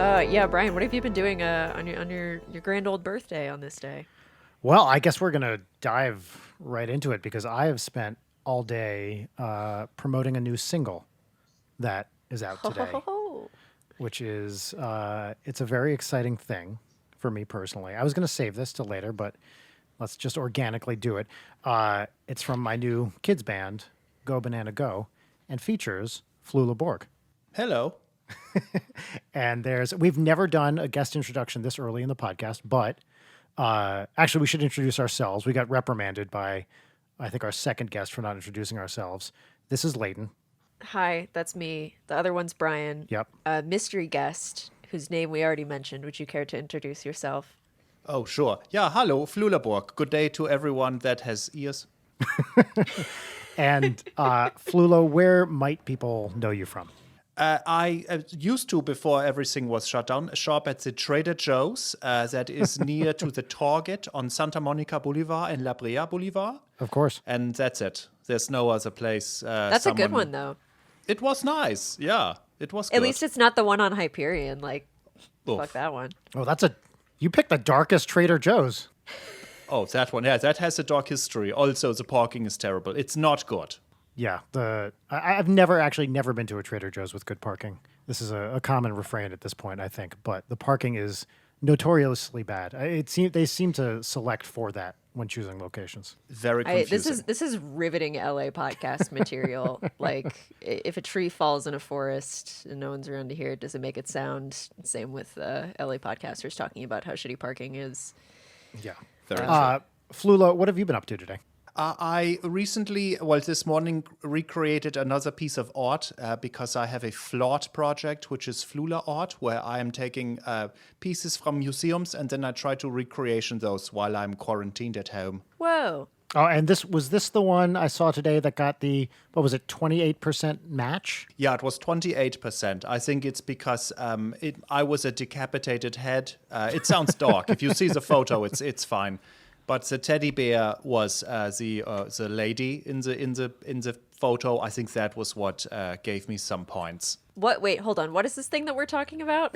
Yeah, Brian, what have you been doing on your grand old birthday on this day? Well, I guess we're going to dive right into it because I have spent all day promoting a new single that is out Ho ho ho today, ho! which is it's a very exciting thing for me personally. I was going to save this till later, but let's just organically do it. It's from my new kids band, Go Banana Go, and features Flula Borg. Hello. And we've never done a guest introduction this early in the podcast, but actually we should introduce ourselves. We got reprimanded by, I think, our second guest for not introducing ourselves. This is Leighton. Hi, that's me. The other one's Brian. Yep. A mystery guest whose name we already mentioned. Would you care to introduce yourself? Oh, sure. Yeah, hello, Flula Borg. Good day to everyone that has ears. And Flula, where might people know you from? I used to, before everything was shut down, shop at the Trader Joe's that is near to the Target on Santa Monica Boulevard and La Brea Boulevard. Of course. And that's it. There's no other place. That's a good one, though. It was nice. Yeah, it was good. At least it's not the one on Hyperion. Like, Oof. fuck that one. Oh, you picked the darkest Trader Joe's. Oh, that one. Yeah, that has a dark history. Also, the parking is terrible. It's not good. Yeah, I've never been to a Trader Joe's with good parking. This is a common refrain at this point, I think. But the parking is notoriously bad. They seem to select for that when choosing locations. Very confusing. This is riveting LA podcast material. Like, if a tree falls in a forest and no one's around to hear it, does it make it sound? Same with LA podcasters talking about how shitty parking is. Yeah. Very true. Flula, what have you been up to today? I recently, this morning, recreated another piece of art because I have a flawed project, which is Flula art, where I am taking pieces from museums and then I try to recreation those while I'm quarantined at home. Whoa. Oh, and was this the one I saw today that got the, what was it, 28% match? Yeah, it was 28%. I think it's because I was a decapitated head. It sounds dark. If you see the photo, it's fine. But the teddy bear was the lady in the photo. I think that was what gave me some points. What? Wait, hold on. What is this thing that we're talking about?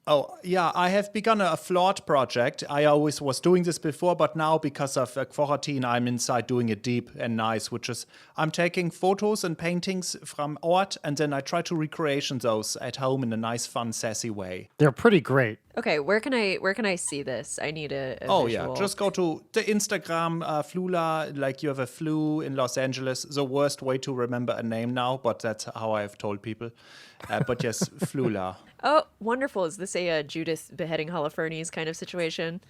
Oh, yeah, I have begun a flawed project. I always was doing this before, but now because of quarantine, I'm inside doing it deep and nice, which is I'm taking photos and paintings from art, and then I try to recreation those at home in a nice, fun, sassy way. They're pretty great. Okay, where can I see this? I need a Oh, visual. yeah, just go to the Instagram, Flula, like you have a flu in Los Angeles. The worst way to remember a name now, but that's how I have told people. But yes, Flula. Oh, wonderful. Is this a Judith beheading Holofernes kind of situation?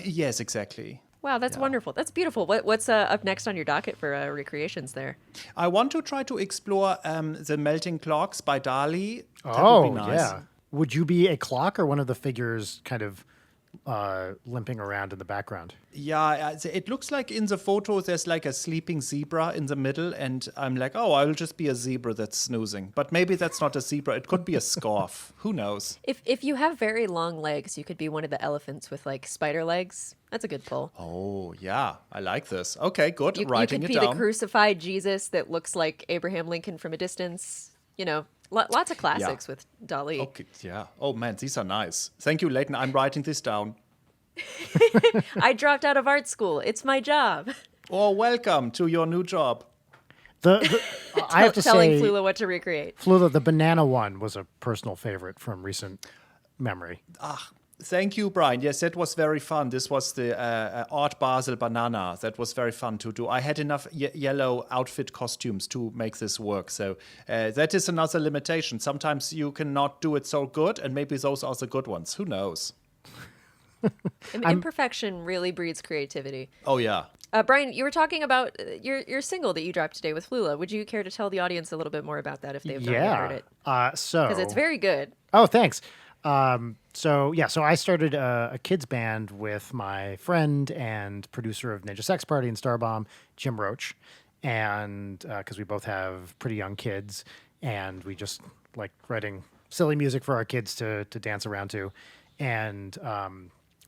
Yes, exactly. Wow, that's wonderful. That's beautiful. What's up next on your docket for recreations there? I want to try to explore the melting clocks by Dali. That Oh, would be nice. yeah. Would you be a clock or one of the figures kind of limping around in the background? Yeah, it looks like in the photo there's like a sleeping zebra in the middle, and I'm like, oh, I'll just be a zebra that's snoozing. But maybe that's not a zebra. It could be a scarf. Who knows? If you have very long legs, you could be one of the elephants with like spider legs. That's a good pull. Oh, yeah, I like this. Okay, good. You Writing could it be down. the crucified Jesus that looks like Abraham Lincoln from a distance. You know, lots of classics with Dali. Okay, yeah. Oh, man, these are nice. Thank you, Leighton. I'm writing this down. I dropped out of art school. It's my job. Oh, welcome to your new job. I have to Telling say, Flula what to recreate. Flula, the banana one was a personal favorite from recent memory. Thank you, Brian. Yes, that was very fun. This was the Art Basel banana. That was very fun to do. I had enough yellow outfit costumes to make this work. So that is another limitation. Sometimes you cannot do it so good, and maybe those are the good ones. Who knows? Imperfection really breeds creativity. Oh, yeah. Brian, you were talking about your single that you dropped today with Flula. Would you care to tell the audience a little bit more about that if they've not yet heard it? Because it's very good. Oh, thanks. So I started a kids band with my friend and producer of Ninja Sex Party and Starbomb, Jim Roach, and because we both have pretty young kids, and we just like writing silly music for our kids to dance around to, and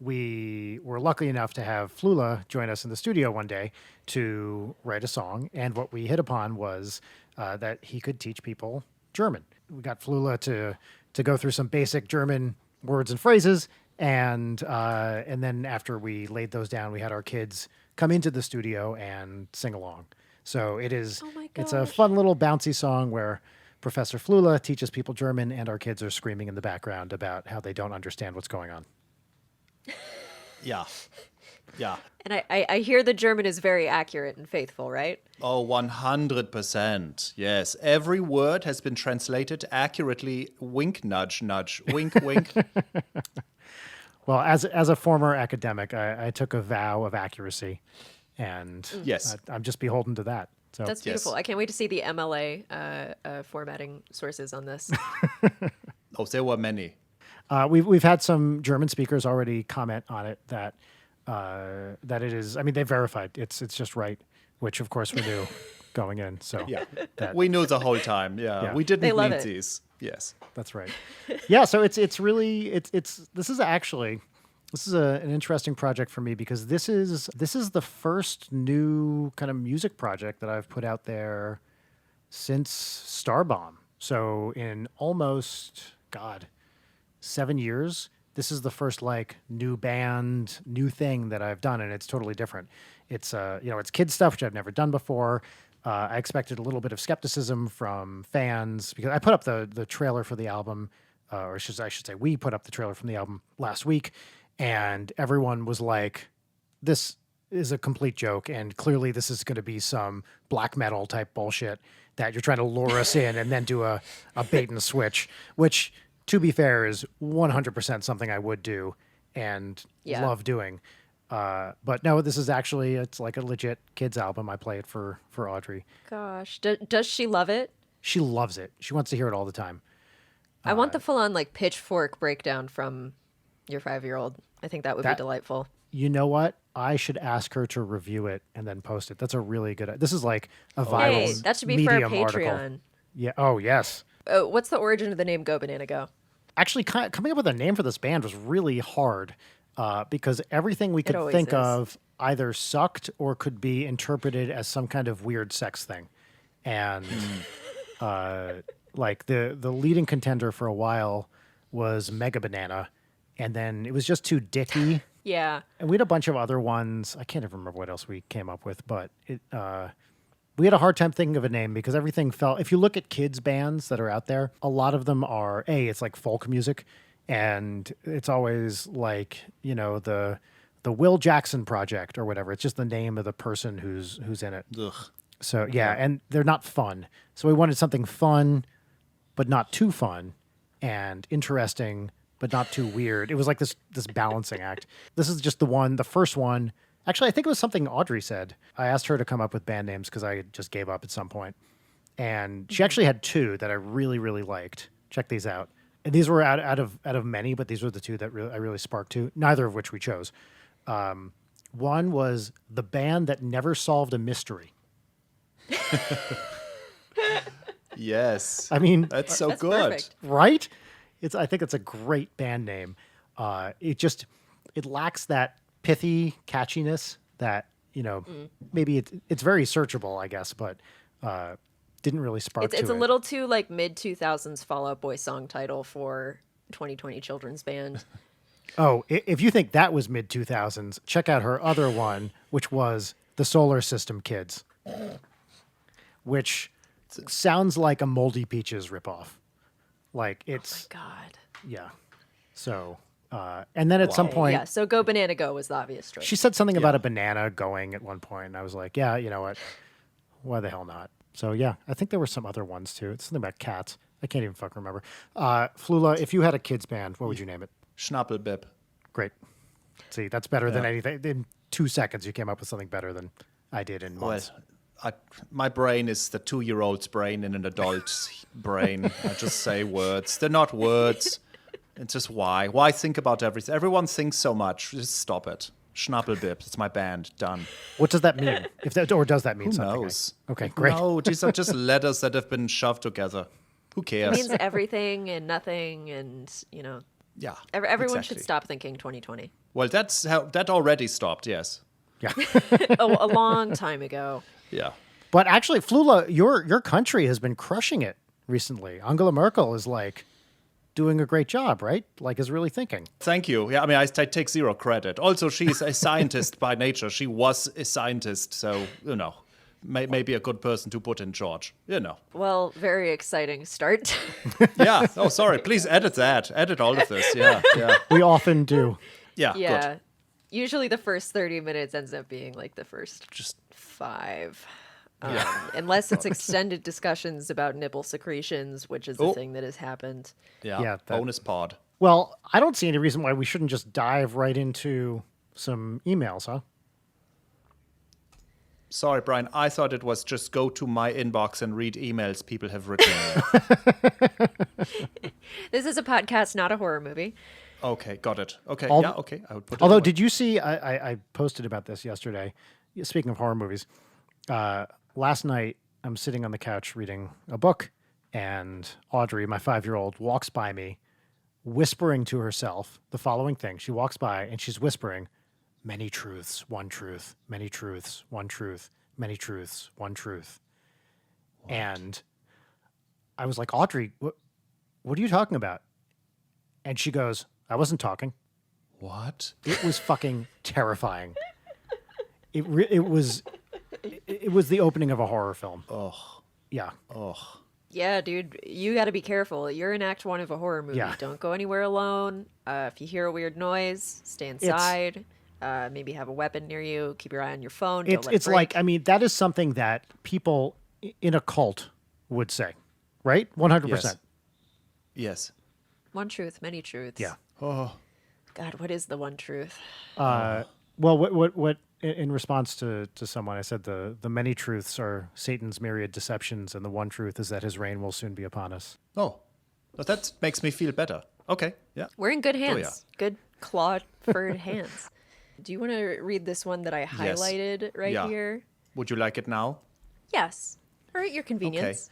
we were lucky enough to have Flula join us in the studio one day to write a song, and what we hit upon was that he could teach people German. We got Flula to to go through some basic German words and phrases. And then after we laid those down, we had our kids come into the studio and sing along. So it's a fun little bouncy song where Professor Flula teaches people German and our kids are screaming in the background about how they don't understand what's going on. Yeah. Yeah. And I hear the German is very accurate and faithful, right? Oh, 100%. Yes. Every word has been translated accurately. Wink, nudge, nudge. Wink, wink. Well, as a former academic, I took a vow of accuracy, and Yes. I'm just beholden to that. So That's beautiful. I can't wait to see the MLA formatting sources on this. Oh, there were many. we've had some German speakers already comment on it that it is. I mean, they verified it's just right, which of course we knew going in. So Yeah. that, We knew the whole time. Yeah. Yeah. We didn't They love need it. these. Yes. that's right. Yeah. So this is an interesting project for me because this is the first new kind of music project that I've put out there since Starbomb. So in almost 7 years, this is the first like new band, new thing that I've done, and it's totally different. It's it's kid stuff which I've never done before. I expected a little bit of skepticism from fans because I put up the trailer for the album, or I should say we put up the trailer from the album last week, and everyone was like, "This is a complete joke, and clearly this is going to be some black metal type bullshit that you're trying to lure us in and then do a bait and switch," which, to be fair, is 100% something I would do and love doing. But no, this is actually, it's like a legit kids album. I play it for Audrey. Gosh, does she love it? She loves it. She wants to hear it all the time. I want the full-on like pitchfork breakdown from your 5-year-old. I think that would be delightful. You know what? I should ask her to review it and then post it. That's a really good. This is like a viral Hey, that should be for our Medium Patreon. article. Yeah. Oh yes. What's the origin of the name Go Banana Go? Actually, coming up with a name for this band was really hard because everything we could always think is. of either sucked or could be interpreted as some kind of weird sex thing. And like the leading contender for a while was Mega Banana, and then it was just too dicky. Yeah. And we had a bunch of other ones. I can't even remember what else we came up with, but we had a hard time thinking of a name because everything felt. If you look at kids bands that are out there, a lot of them are it's like folk music, and it's always like the Will Jackson Project or whatever. It's just the name of the person who's in it. Ugh. So yeah, and they're not fun. So we wanted something fun, but not too fun, and interesting, but not too weird. It was like this balancing act. This is just the first one. Actually, I think it was something Audrey said. I asked her to come up with band names because I just gave up at some point. And she actually had two that I really, really liked. Check these out. And these were out of many, but these were the two that I really sparked to, neither of which we chose. One was The Band That Never Solved a Mystery. Yes. I mean, That's so That's good. perfect. right? I think it's a great band name. It lacks that pithy catchiness that maybe it's very searchable, I guess, but didn't really spark. It's to a it. little too like mid-2000s Fall Out Boy song title for 2020 children's band. Oh, if you think that was mid 2000s, check out her other one, which was The Solar System Kids, which sounds like a Moldy Peaches ripoff. Like it's God. yeah. So and then at some point, Yeah, so Go Banana Go was the obvious choice. she said something about a banana going at one point, and I was like, yeah, you know what? Why the hell not? So yeah, I think there were some other ones too. It's something about cats. I can't even fucking remember. Flula, if you had a kids band, what would you name it? Schnappelbib. Great. See, that's better than anything. In 2 seconds, you came up with something better than I did in Well, months. my brain is the 2-year-old's brain in an adult's brain. I just say words. They're not words. It's just why. Why think about everything? Everyone thinks so much. Just stop it. Schnappelbib. It's my band. Done. What does that mean? Or does that mean Who something? knows? Okay, great. No, these are just letters that have been shoved together. Who It cares? means everything and nothing, and Yeah. everyone exactly. should stop thinking 2020. Well, that already stopped. Yes. Yeah. Oh, a long time ago. Yeah. But actually, Flula, your country has been crushing it recently. Angela Merkel is like doing a great job, right? Like, is really thinking. Thank you. Yeah, I mean, I take zero credit. Also, she's a scientist by nature. She was a scientist, so, maybe a good person to put in charge, Well, very exciting start. Yeah. Oh, sorry. Please edit that. Edit all of this. Yeah. We often do. Yeah. Yeah. Good. Usually the first 30 minutes ends up being like the first Just 5. Yeah. Unless it's extended discussions about nipple secretions, which is the Oh. thing that has happened. Yeah. Yeah, that- Bonus pod. Well, I don't see any reason why we shouldn't just dive right into some emails, huh? Sorry, Brian. I thought it was just go to my inbox and read emails people have written. This is a podcast, not a horror movie. Okay, got it. Okay, Al- yeah, okay. I would put it Although, away. did you see, I posted about this yesterday. Speaking of horror movies, last night I'm sitting on the couch reading a book, and Audrey, my 5-year-old, walks by me, whispering to herself the following thing. She walks by and she's whispering, "Many truths, one truth, many truths, one truth, many truths, one truth." And I was like, "Audrey, what are you talking about?" And she goes, "I wasn't talking." What? It was fucking terrifying. It was the opening of a horror film. Oh, Yeah. oh. Yeah, dude, you got to be careful. You're in act 1 of a horror movie. Yeah. Don't go anywhere alone. If you hear a weird noise, stay inside. Maybe have a weapon near you. Keep your eye on your phone. Don't let it It's break. like, I mean, that is something that people in a cult would say, right? 100%. Yes. One truth, many truths. Yeah. Oh, God, what is the one truth? Well, what in response to someone, I said the many truths are Satan's myriad deceptions, and the one truth is that his reign will soon be upon us. oh. But that makes me feel better. Okay, yeah. We're in good hands. yeah. Good claw-furred hands. Do you want to read this one that I highlighted right Yeah. here? Would you like it now? Yes. Or at your convenience.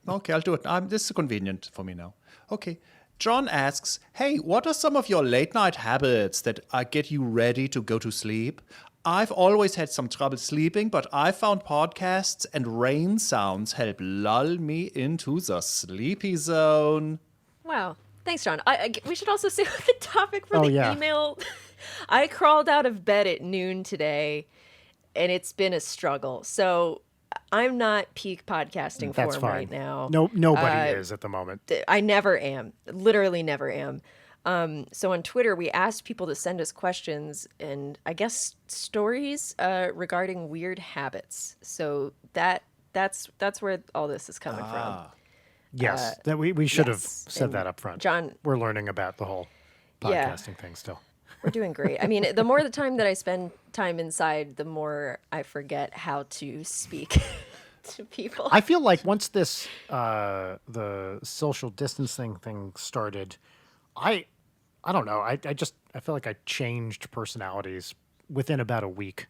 Okay, I'll do it. This is convenient for me now. Okay. John asks, hey, what are some of your late night habits that get you ready to go to sleep? I've always had some trouble sleeping, but I found podcasts and rain sounds help lull me into the sleepy zone. Wow. Thanks, John. We should also say what the topic for Oh, the yeah. email. I crawled out of bed at noon today, and it's been a struggle. So I'm not peak podcasting That's form fine. right now. No, nobody is at the moment. I never am. Literally never am. So on Twitter, we asked people to send us questions and I guess stories regarding weird habits. So that's where all this is coming from. Yes, that we should have yes, said and that up front. John- we're learning about the whole Yeah. podcasting thing still. We're doing great. I mean, the more the time that I spend time inside, the more I forget how to speak to people. I feel like once this the social distancing thing started, I don't know. I feel like I changed personalities within about a week.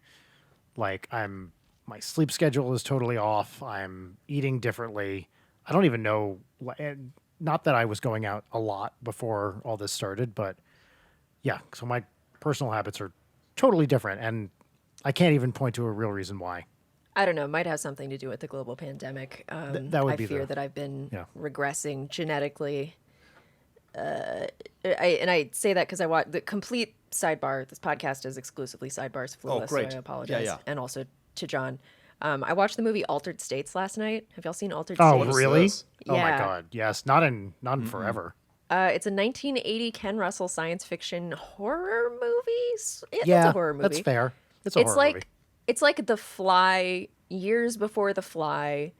Like my sleep schedule is totally off. I'm eating differently. I don't even know. Not that I was going out a lot before all this started, but yeah. So my personal habits are totally different, and I can't even point to a real reason why. I don't know. Might have something to do with the global pandemic. that would I be fear the- that I've been yeah. regressing genetically. I say that because I watch the complete sidebar. This podcast is exclusively sidebars. Flula, Oh, great. So I apologize, Yeah. and also to John. I watched the movie Altered States last night. Have y'all seen Altered Oh, States? is really? this? Oh my Yeah. god, yes. Not in forever. It's a 1980 Ken Russell science fiction horror movie. It's Yeah, a horror movie. that's fair. It's a It's horror like movie. it's like The Fly years before The Fly,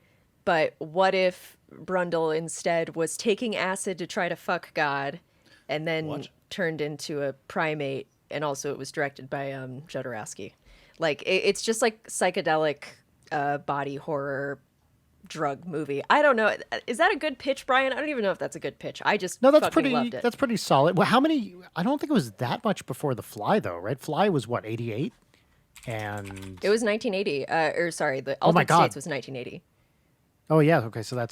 but what if Brundle instead was taking acid to try to fuck God, and then What? turned into a primate, and also it was directed by Jodorowsky. Like it's just like psychedelic body horror drug movie. I don't know. Is that a good pitch, Brian? I don't even know if that's a good pitch. I just No, that's fucking loved it. That's pretty solid. Well, how many? I don't think it was that much before The Fly, though, right? Fly was what, 88, and It was 1980. Or sorry, the Oh my Altered God. States was 1980. oh yeah, okay, so that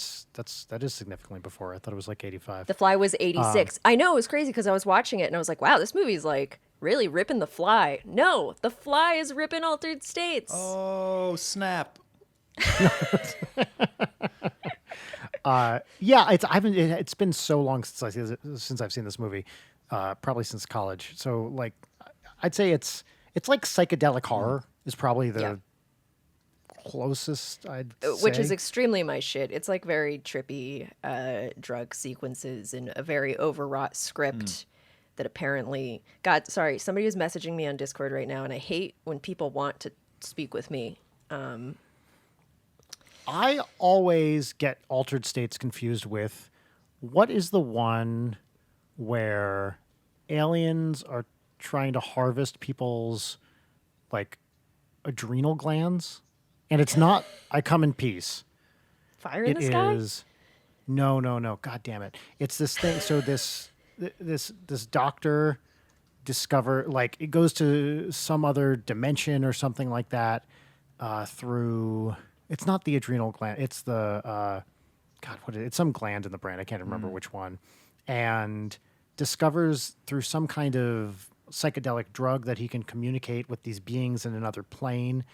is significantly before. I thought it was like 85. The Fly was 86. I know, it was crazy because I was watching it and I was like, wow, this movie's like really ripping The Fly. No, The Fly is ripping Altered States. Oh, snap. Yeah, it's been so long since I've seen this movie, probably since college. So like, I'd say it's like psychedelic horror is probably the Yeah. closest I'd Which is say. extremely my shit. It's like very trippy drug sequences and a very overwrought script that apparently. God, sorry, somebody is messaging me on Discord right now, and I hate when people want to speak with me. I always get Altered States confused with what is the one where aliens are trying to harvest people's like adrenal glands, and it's not I Come in Peace. Fire in It the sky? is no, no, no. God damn it! It's this thing. So this doctor discover like it goes to some other dimension or something like that through. It's not the adrenal gland. It's the God. What is it? It's some gland in the brain. I can't remember which one. And discovers through some kind of psychedelic drug that he can communicate with these beings in another plane.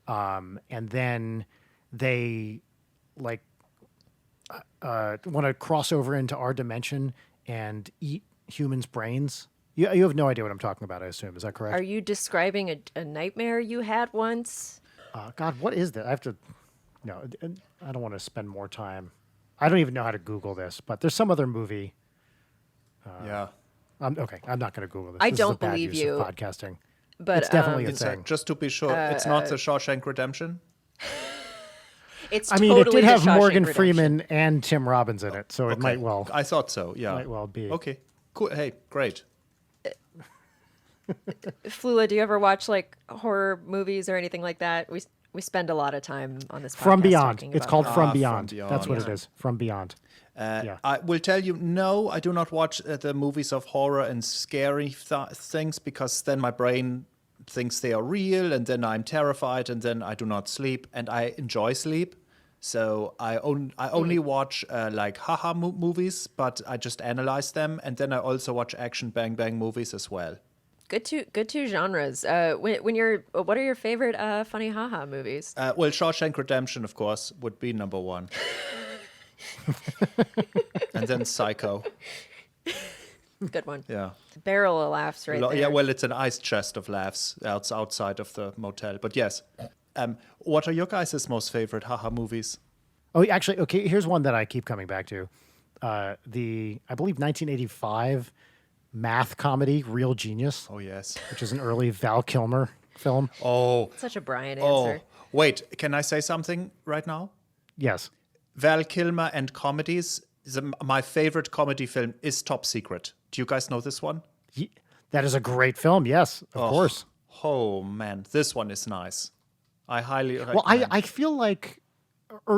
And then they like want to cross over into our dimension and eat humans' brains. You have no idea what I'm talking about, I assume. Is that correct? Are you describing a nightmare you had once? God, what is that? I have to. No, I don't want to spend more time. I don't even know how to Google this, but there's some other movie. Yeah. Okay, I'm not going to Google this. I This is a don't bad believe use you. of podcasting. But It's definitely a It's thing. just to be sure, it's not the Shawshank Redemption. it's I mean, totally it did the have Shawshank Morgan Redemption. Freeman and Tim Robbins in it, so it Okay. might well I thought so. Yeah. might well be. Okay. Cool. Hey, great. Flula, do you ever watch like horror movies or anything like that? We spend a lot of time on this podcast From Beyond. talking It's about called that. From From Beyond. That's Beyond, what yeah. it is. From Beyond. Yeah. I will tell you, no, I do not watch the movies of horror and scary things because then my brain thinks they are real and then I'm terrified and then I do not sleep and I enjoy sleep. So I only watch like haha movies, but I just analyze them. And then I also watch action bang bang movies as well. Good two genres. When you're, what are your favorite funny haha movies? Well, Shawshank Redemption, of course, would be number one. And then Psycho. Good one. Yeah. Barrel of laughs right there. Yeah, well, it's an ice chest of laughs outside of the motel. But yes. What are your guys' most favorite haha movies? Oh, actually, okay. Here's one that I keep coming back to. I believe 1985 math comedy Real Genius, Oh, yes. which is an early Val Kilmer film. Oh, Such a Brian oh. answer. Wait, can I say something right now? Yes. Val Kilmer and Comedies. My favorite comedy film is Top Secret. Do you guys know this one? That is a great film. Yes, of course. Oh, man. This one is nice. I highly Well, recommend. I feel like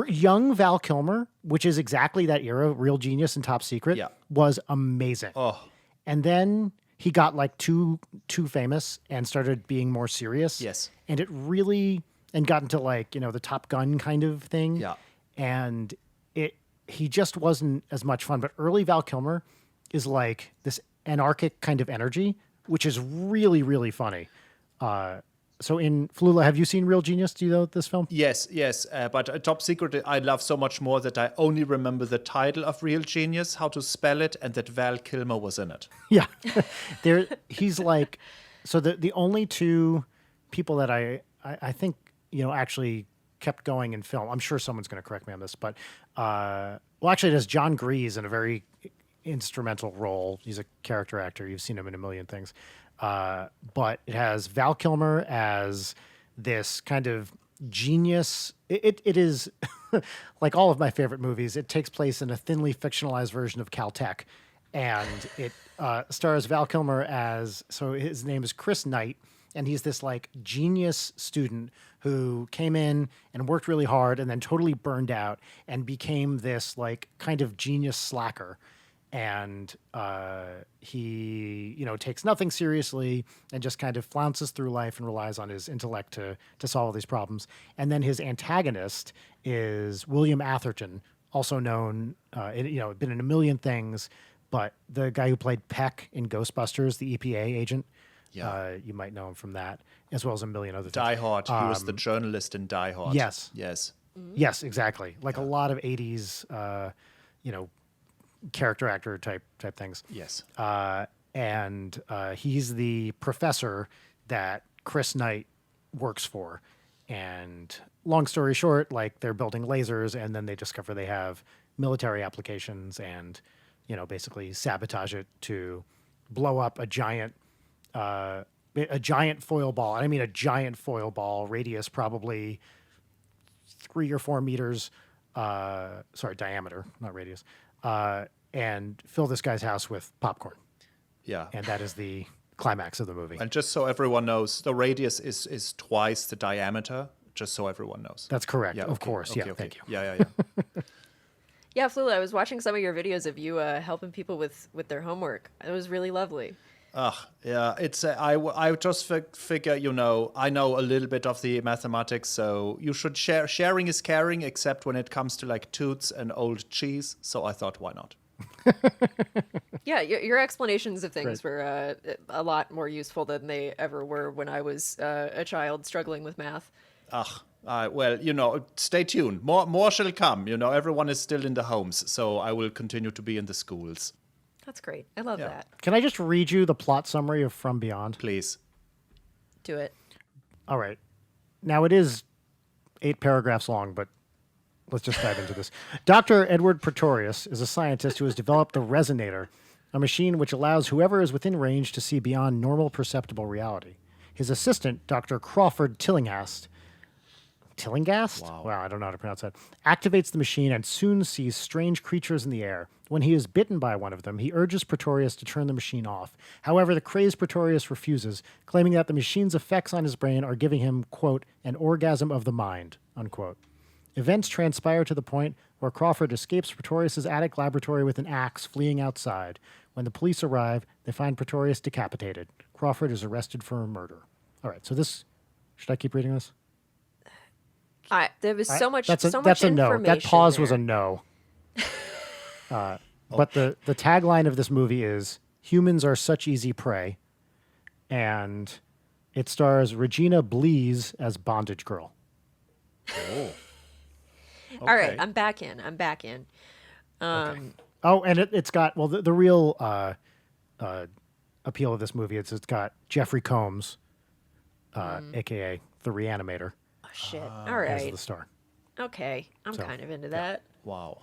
young Val Kilmer, which is exactly that era, Real Genius and Top Secret, Yeah. was amazing. Oh, And then he got like too famous and started being more serious. Yes. And it really and got into like, the Top Gun kind of thing. Yeah. And he just wasn't as much fun. But early Val Kilmer is like this anarchic kind of energy, which is really, really funny. So in Flula, have you seen Real Genius? Do you know this film? yes. But Top Secret, I love so much more that I only remember the title of Real Genius, how to spell it, and that Val Kilmer was in it. Yeah. He's like, so the only two people that I think, actually kept going in film. I'm sure someone's going to correct me on this, but, actually it has John Grease in a very instrumental role. He's a character actor. You've seen him in a million things. But it has Val Kilmer as this kind of genius. It is like all of my favorite movies. It takes place in a thinly fictionalized version of Caltech, and it stars Val Kilmer as, so his name is Chris Knight, and he's this like genius student who came in and worked really hard and then totally burned out and became this like kind of genius slacker. And he, takes nothing seriously and just kind of flounces through life and relies on his intellect to solve these problems. And then his antagonist is William Atherton, also known, been in a million things, but the guy who played Peck in Ghostbusters, the EPA agent. Yeah. You might know him from that, as well as a million other things. Die Hard. He was the journalist in Die Hard. Yes. Yes. Yes, exactly. Like a lot of 80s, you know, character actor type things. Yes. And he's the professor that Chris Knight works for. And long story short, like they're building lasers, and then they discover they have military applications, and basically sabotage it to blow up a giant foil ball. And I mean a giant foil ball, radius probably 3 or 4 meters. Diameter, not radius. And fill this guy's house with popcorn. Yeah. And that is the climax of the movie. And just so everyone knows, the radius is twice the diameter, just so everyone knows. That's correct. Yeah, of course. Okay, Yeah. okay. Thank you. Yeah. Yeah, Flula, I was watching some of your videos of you helping people with their homework. It was really lovely. Yeah. It's I just figure, I know a little bit of the mathematics, so you should share. Sharing is caring, except when it comes to like toots and old cheese. So I thought, why not? Yeah, your explanations of things were a lot more useful than they ever were when I was a child struggling with math. Well, stay tuned. More shall come. Everyone is still in the homes, so I will continue to be in the schools. That's great. I love that. Can I just read you the plot summary of From Beyond? Please. Do it. All right. Now, it is 8 paragraphs long, but let's just dive into this. Dr. Edward Pretorius is a scientist who has developed the Resonator, a machine which allows whoever is within range to see beyond normal perceptible reality. His assistant, Dr. Crawford Tillinghast, Wow, I don't know how to pronounce that, activates the machine and soon sees strange creatures in the air. When he is bitten by one of them, he urges Pretorius to turn the machine off. However, the crazed Pretorius refuses, claiming that the machine's effects on his brain are giving him, quote, an orgasm of the mind, unquote. Events transpire to the point where Crawford escapes Pretorius's attic laboratory with an axe, fleeing outside. When the police arrive, they find Pretorius decapitated. Crawford is arrested for murder. All right, so this... Should I keep reading this? There was so much That's a information no. That pause was a there. no. But the tagline of this movie is, humans are such easy prey. And it stars Regina Blees as Bondage Girl. Oh. All right, Okay. I'm back in. Oh, and it's got, well, the real appeal of this movie is it's got Jeffrey Combs, a.k.a. the Reanimator, Oh, shit. All as right. the star. Okay, I'm So, kind of into that. Wow.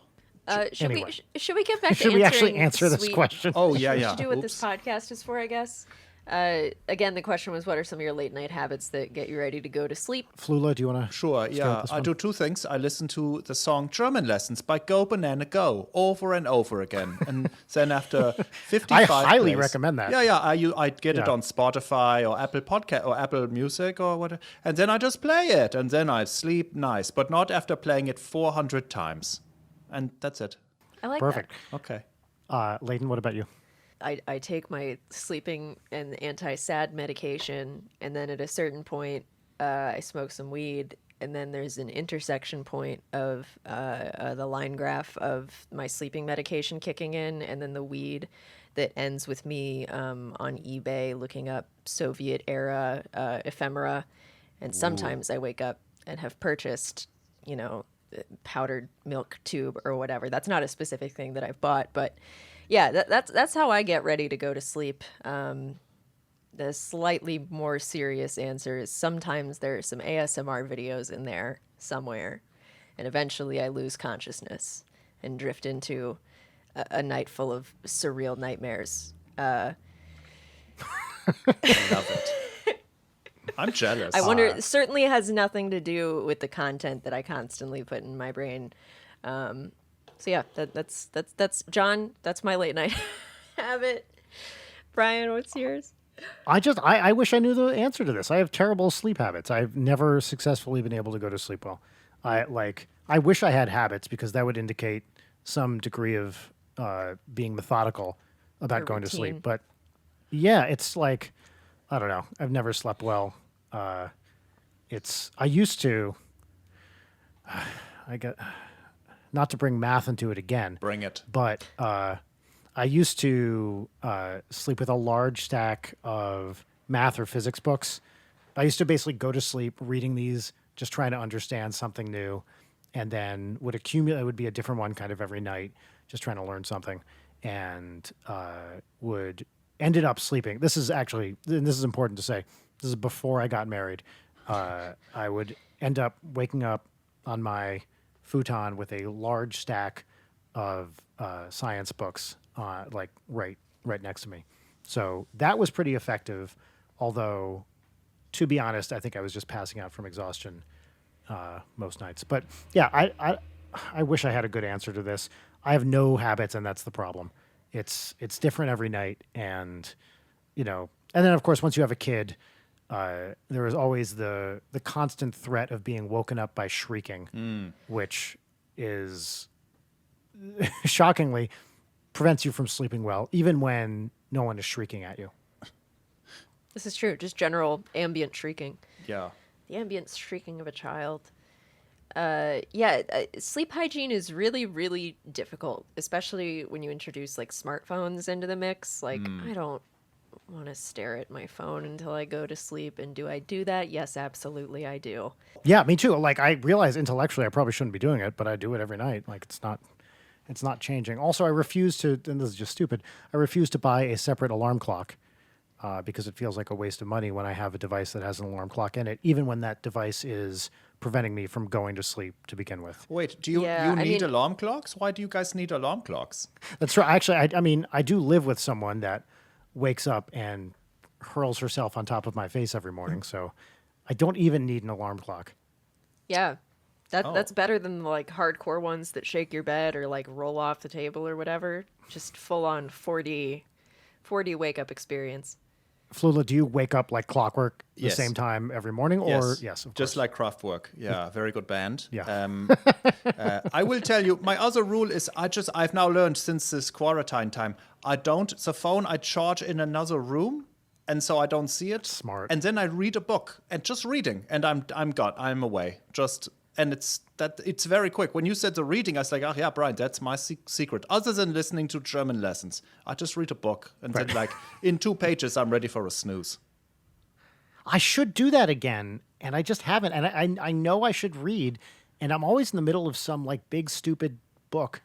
Should Anyway. should we get back to Should we actually answering answer this sweet- question? Oh, yeah. We should do what this Oops. podcast is for, I guess. Again, the question was, what are some of your late night habits that get you ready to go to sleep? Flula, do you want to? Sure, yeah. this I one? do 2 things. I listen to the song German Lessons by Go Banana Go over and over again. And then after 55 I highly plays- recommend that. Yeah. I get it Yeah. on Spotify or Apple Podcast or Apple Music or whatever. And then I just play it. And then I sleep nice. But not after playing it 400 times. And that's it. I like Perfect. Okay. Leighton, what about you? I take my sleeping and anti-sad medication, and then at a certain point, I smoke some weed, and then there's an intersection point of the line graph of my sleeping medication kicking in, and then the weed that ends with me on eBay looking up Soviet era ephemera, and sometimes I wake up and have purchased, powdered milk tube or whatever. That's not a specific thing that I've bought, but yeah, that's how I get ready to go to sleep. The slightly more serious answer is sometimes there are some ASMR videos in there somewhere, and eventually I lose consciousness and drift into a night full of surreal nightmares. I love it. I'm jealous. I wonder, it certainly has nothing to do with the content that I constantly put in my brain. So yeah, that's John. That's my late night habit. Brian, what's yours? I wish I knew the answer to this. I have terrible sleep habits. I've never successfully been able to go to sleep well. I wish I had habits because that would indicate some degree of being methodical about Your going to routine. sleep. But yeah, it's like, I don't know. I've never slept well. I used to, not to bring math into it again, Bring it. but I used to sleep with a large stack of math or physics books. I used to basically go to sleep reading these, just trying to understand something new. and then would accumulate. It would be a different one kind of every night, just trying to learn something, and would ended up sleeping. This is important to say. This is before I got married. I would end up waking up on my futon with a large stack of science books, like right next to me. So that was pretty effective. Although, to be honest, I think I was just passing out from exhaustion most nights. But yeah, I wish I had a good answer to this. I have no habits, and that's the problem. It's different every night, and and then of course once you have a kid, there is always the constant threat of being woken up by shrieking, which is shockingly prevents you from sleeping well, even when no one is shrieking at you. This is true. Just general ambient shrieking. Yeah. The ambient shrieking of a child. Sleep hygiene is really, really difficult, especially when you introduce like smartphones into the mix. Like, I don't want to stare at my phone until I go to sleep. And do I do that? Yes, absolutely, I do. Yeah, me too. Like, I realize intellectually I probably shouldn't be doing it, but I do it every night. Like, it's not changing. Also, I refuse to, and this is just stupid, I refuse to buy a separate alarm clock because it feels like a waste of money when I have a device that has an alarm clock in it, even when that device is preventing me from going to sleep to begin with. Wait, do you need alarm clocks? Why do you guys need alarm clocks? That's right. Actually, I mean, I do live with someone that wakes up and hurls herself on top of my face every morning, so I don't even need an alarm clock. Yeah. That's better than the, like, hardcore ones that shake your bed or like roll off the table or whatever. Just full on 4D wake up experience. Flula, do you wake up like clockwork the Yes. same time every morning? Or yes, of course. Just like Kraftwerk. Yeah, very good band. Yeah. I will tell you, my other rule is I've now learned since this quarantine time, the phone I charge in another room, and so I don't see it. Smart. And then I read a book, and just reading, and I'm away. And it's very quick. When you said the reading, I was like, oh yeah, Brian, that's my secret. Other than listening to German lessons, I just read a book, and then like in 2 pages, I'm ready for a snooze. I should do that again, and I just haven't. And I know I should read, and I'm always in the middle of some like big stupid book,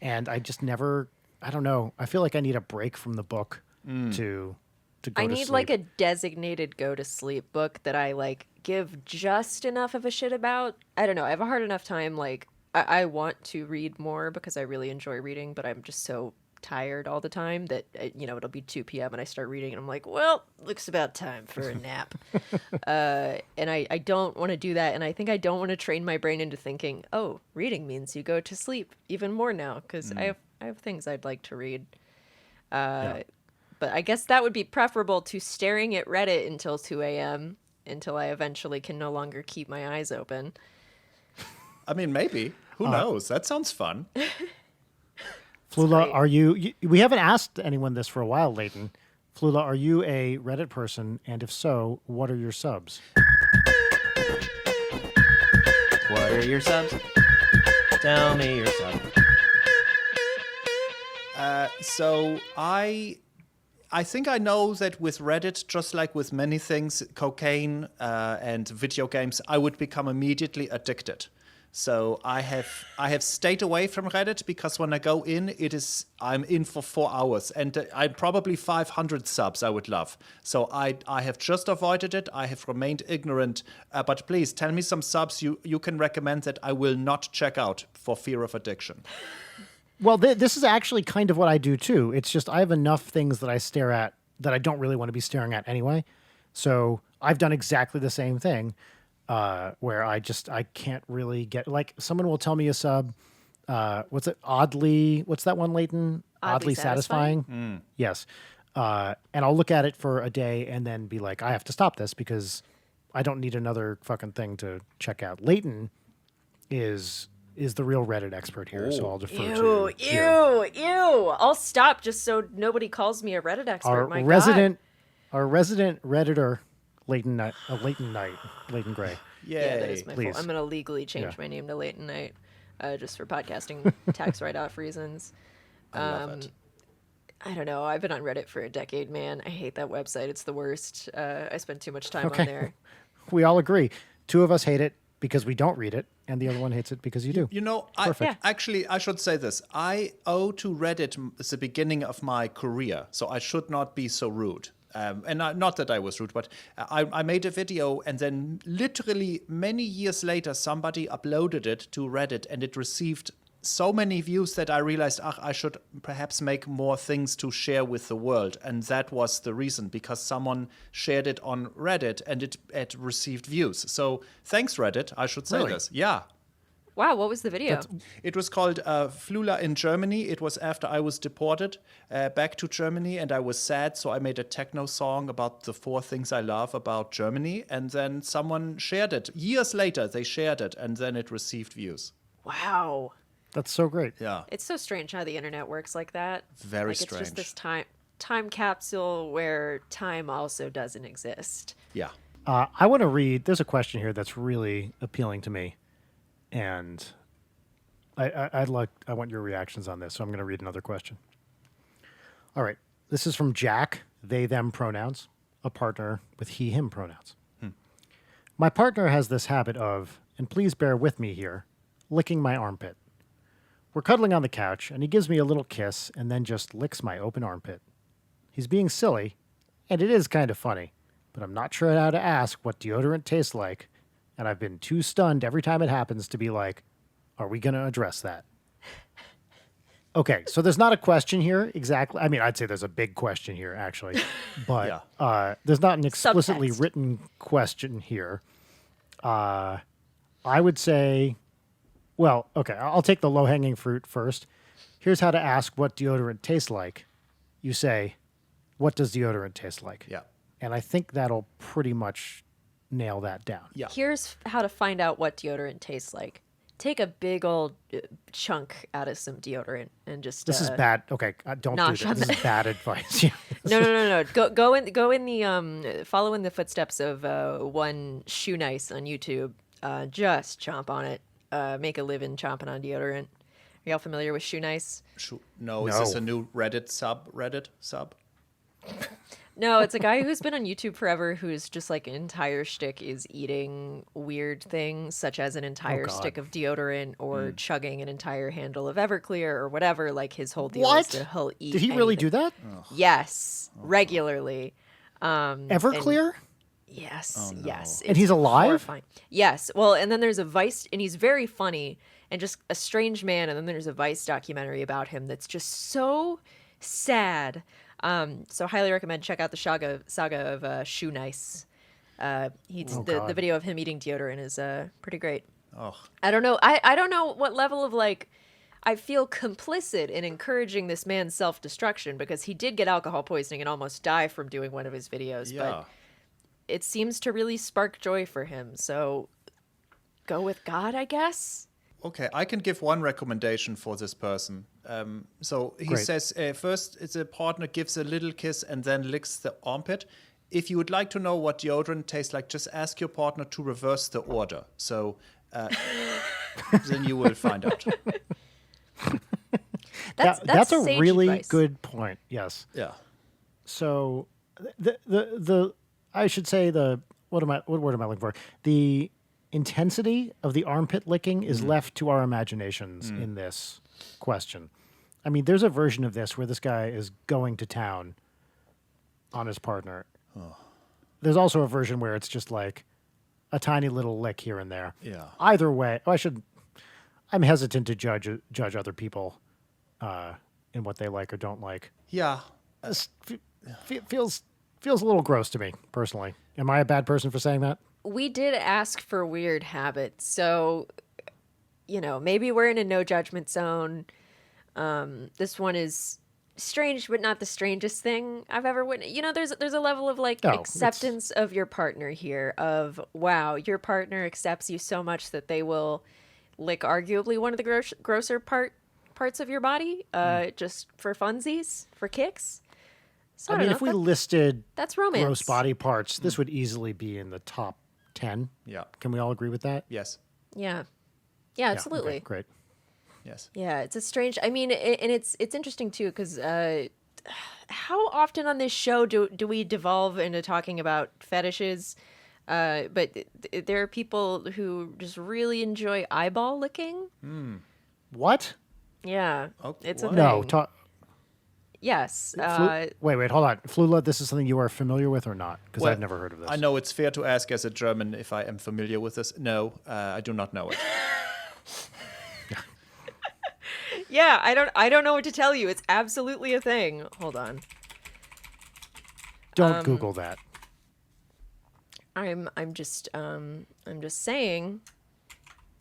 and I just never. I don't know. I feel like I need a break from the book to go I to need sleep. like a designated go to sleep book that I like give just enough of a shit about. I don't know. I have a hard enough time. Like, I want to read more because I really enjoy reading, but I'm just so tired all the time that, it'll be 2 p.m. and I start reading and I'm like, well, looks about time for a nap. And I don't want to do that. And I think I don't want to train my brain into thinking, oh, reading means you go to sleep even more now because I have things I'd like to read. But I guess that would be preferable to staring at Reddit until 2 a.m. until I eventually can no longer keep my eyes open. I mean, maybe. Who knows? That sounds fun. Flula, are you? We haven't asked anyone this for a while, Leighton. Flula, are you a Reddit person? And if so, what are your subs? What are your subs? Tell me your subs. So I think I know that with Reddit, just like with many things, cocaine and video games, I would become immediately addicted. So I have stayed away from Reddit because when I go in, I'm in for 4 hours, and I'm probably 500 subs I would love. So I have just avoided it. I have remained ignorant. But please tell me some subs you can recommend that I will not check out for fear of addiction. Well, this is actually kind of what I do too. It's just I have enough things that I stare at that I don't really want to be staring at anyway. So I've done exactly the same thing, where I can't really get, like, someone will tell me a sub. What's that one, Leighton? Oddly satisfying. Yes. And I'll look at it for a day and then be like, I have to stop this because I don't need another fucking thing to check out. Leighton is the real Reddit expert here, so I'll defer to you. Ew. I'll stop just so nobody calls me a Reddit expert. Our resident Redditor, Leighton Gray. Yeah, that is my Please. fault. I'm going to legally change my name to Leighton Knight, just for podcasting tax write-off reasons. I love it. I don't know. I've been on Reddit for a decade, man. I hate that website. It's the worst. I spend too much time Okay. on there. We all agree. 2 of us hate it. because we don't read it, and the other one hates it because you do. You know, Perfect. actually, I should say this. I owe to Reddit the beginning of my career, so I should not be so rude. Not that I was rude, but I made a video, and then literally many years later, somebody uploaded it to Reddit, and it received so many views that I realized, I should perhaps make more things to share with the world. And that was the reason, because someone shared it on Reddit, and it received views. So thanks, Reddit. I should say Really? this. Yeah. Wow, what was the video? It was called Flula in Germany. It was after I was deported back to Germany, and I was sad, so I made a techno song about the 4 things I love about Germany, and then someone shared it. Years later, they shared it, and then it received views. Wow. That's so great. Yeah, It's so strange how the internet works like that. very Like strange. it's just this time capsule where time also doesn't exist. Yeah. I want to read. There's a question here that's really appealing to me, and I want your reactions on this. So I'm going to read another question. All right, this is from Jack. They them pronouns. A partner with he him pronouns. My partner has this habit of, and please bear with me here, licking my armpit. We're cuddling on the couch, and he gives me a little kiss and then just licks my open armpit. He's being silly, and it is kind of funny, but I'm not sure how to ask what deodorant tastes like, and I've been too stunned every time it happens to be like, are we going to address that? Okay, so there's not a question here exactly. I mean, I'd say there's a big question here, actually, but there's not an explicitly Subtext. written question here. I would say, well, okay, I'll take the low-hanging fruit first. Here's how to ask what deodorant tastes like. You say, what does deodorant taste like? Yeah. And I think that'll pretty much nail that down. Yeah. Here's how to find out what deodorant tastes like. Take a big old chunk out of some deodorant and just. This is bad. Okay, don't do nosh that. on This the- is bad advice. Yeah. No. Go in the follow in the footsteps of one Shoe Nice on YouTube. Just chomp on it. Make a living chomping on deodorant. Are y'all familiar with Shoe Nice? No, is this a new Reddit sub? No, it's a guy who's been on YouTube forever whose just like entire shtick is eating weird things, such as an entire God. stick of deodorant or chugging an entire handle of Everclear or whatever. Like his whole deal What? is that he'll eat. Did he really anything. do that? Yes, regularly. Everclear? Yes, yes. And he's alive? horrifying. Yes. Well, and then there's a Vice, and he's very funny and just a strange man. And then there's a Vice documentary about him that's just so sad. So highly recommend check out the saga of Shoe Nice. The video of him eating deodorant is pretty great. Oh. I don't know. I don't know what level of like. I feel complicit in encouraging this man's self-destruction because he did get alcohol poisoning and almost die from doing one of his videos. Yeah. But it seems to really spark joy for him. So go with God, I guess. Okay, I can give one recommendation for this person. So he Great. says first, it's a partner gives a little kiss and then licks the armpit. If you would like to know what deodorant tastes like, just ask your partner to reverse the order. So then you will find out. That's a sage really advice. good point. Yes. Yeah. So the I should say what word am I looking for? The intensity of the armpit licking is left to our imaginations in this question. I mean, there's a version of this where this guy is going to town on his partner. There's also a version where it's just like a tiny little lick here and there. Yeah. Either way, I'm hesitant to judge other people in what they like or don't like. Yeah. This feels a little gross to me personally. Am I a bad person for saying that? We did ask for weird habits, so maybe we're in a no judgment zone. This one is strange, but not the strangest thing I've ever witnessed. There's a level of like acceptance of your partner here. Of wow, your partner accepts you so much that they will lick arguably one of the grosser parts of your body, just for funsies, for kicks. So I mean, if we listed that's romance. gross body parts, this would easily be in the top 10. Yeah. Can we all agree with that? Yes. Yeah, Yeah, absolutely. okay, great. Yes. Yeah, it's a strange. I mean, and it's interesting too because how often on this show do we devolve into talking about fetishes? But there are people who just really enjoy eyeball licking. What? Yeah, Oh, it's a what? thing. No. Yes. Wait, hold on. Flula, this is something you are familiar with or not? Because Well, I've never heard of this. I know it's fair to ask as a German if I am familiar with this. No, I do not know it. Yeah, I don't know what to tell you. It's absolutely a thing. Hold on. Don't Google that. I'm just saying.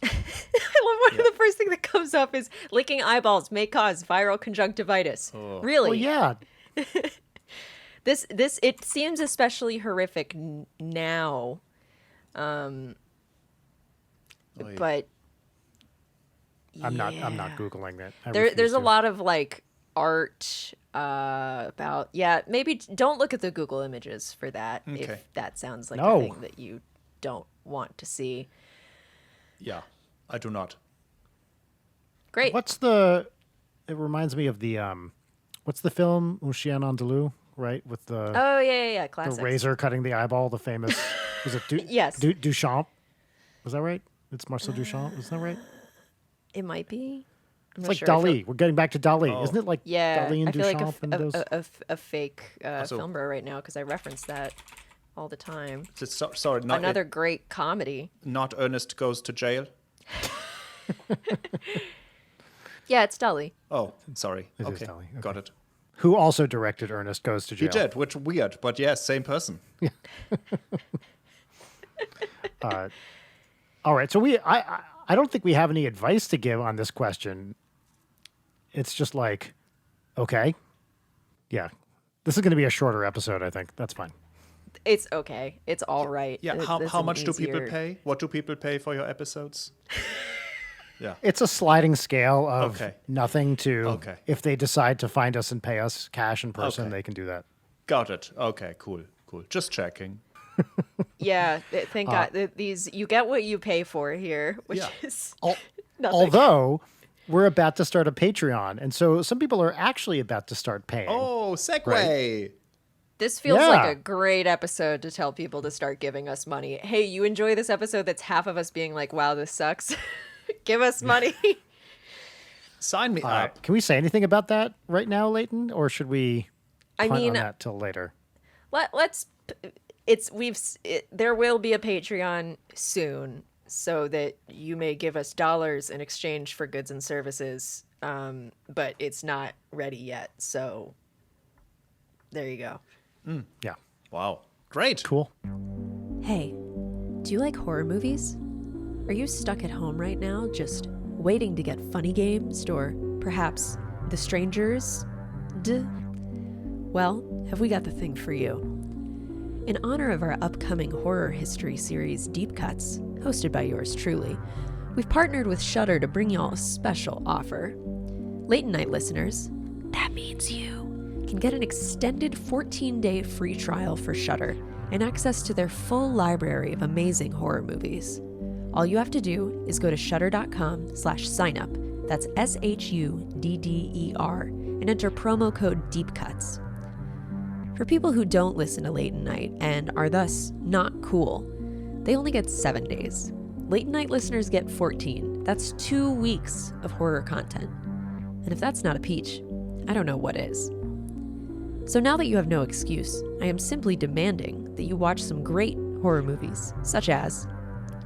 I love one of the first thing that comes up is licking eyeballs may cause viral conjunctivitis. Really? Well, yeah. This it seems especially horrific now. But I'm not yeah. Googling that. I There's refuse a to. lot of like art about maybe don't look at the Google images for that Okay. if that sounds like No. a thing that you don't want to see. Yeah, I do not. Great. It reminds me of the what's the film Un Chien Andalou, right? With the Oh yeah, the classics. razor cutting the eyeball, the famous was it Yes. Duchamp? Was that right? It's Marcel Duchamp, is that right? It might be. I'm It's not like sure. I feel- Dali. We're getting back to Dali. Oh. Isn't it like Yeah, Dali and I feel like Duchamp and those? a fake Also- film bro right now because I reference that all the time. Sorry, not Another great comedy. not Ernest Goes to Jail. Yeah, it's Dali. Oh, sorry. It is Okay, Dali, okay. got it. Who also directed Ernest Goes to He Jail? did, which weird, but yes, same person. All right, so I don't think we have any advice to give on this question. It's just like, okay, yeah, this is going to be a shorter episode. I think that's fine. It's okay. It's all right. Yeah, This how is much do people easier- pay? What do people pay for your episodes? Yeah. It's a sliding scale of Okay. nothing to Okay. if they decide to find us and pay us cash in person, Okay. they can do that. Got it. Okay, cool. Just checking. Yeah, thank God. These you get what you pay for here, which Yeah. is Al- nothing. Although we're about to start a Patreon, and so some people are actually about to start paying. Oh, segue. This feels Yeah. like a great episode to tell people to start giving us money. Hey, you enjoy this episode that's half of us being like, wow, this sucks. Give us money. Sign me up. Can we say anything about that right now, Leighton, or should we I punt mean, on that till later? there will be a Patreon soon so that you may give us dollars in exchange for goods and services. But it's not ready yet. So there you go. Yeah, Wow. Great. cool. Hey, do you like horror movies? Are you stuck at home right now just waiting to get Funny Games or perhaps The Strangers? Well, have we got the thing for you? In honor of our upcoming horror history series Deep Cuts, hosted by yours truly, we've partnered with Shudder to bring y'all a special offer. Late Night listeners, that means you, can get an extended 14-day free trial for Shudder and access to their full library of amazing horror movies. All you have to do is go to shudder.com/signup, that's SHUDDER, and enter promo code DEEPCUTS. For people who don't listen to Late Night and are thus not cool, they only get 7 days. Late Night listeners get 14. That's 2 weeks of horror content. And if that's not a peach, I don't know what is. So now that you have no excuse, I am simply demanding that you watch some great horror movies, such as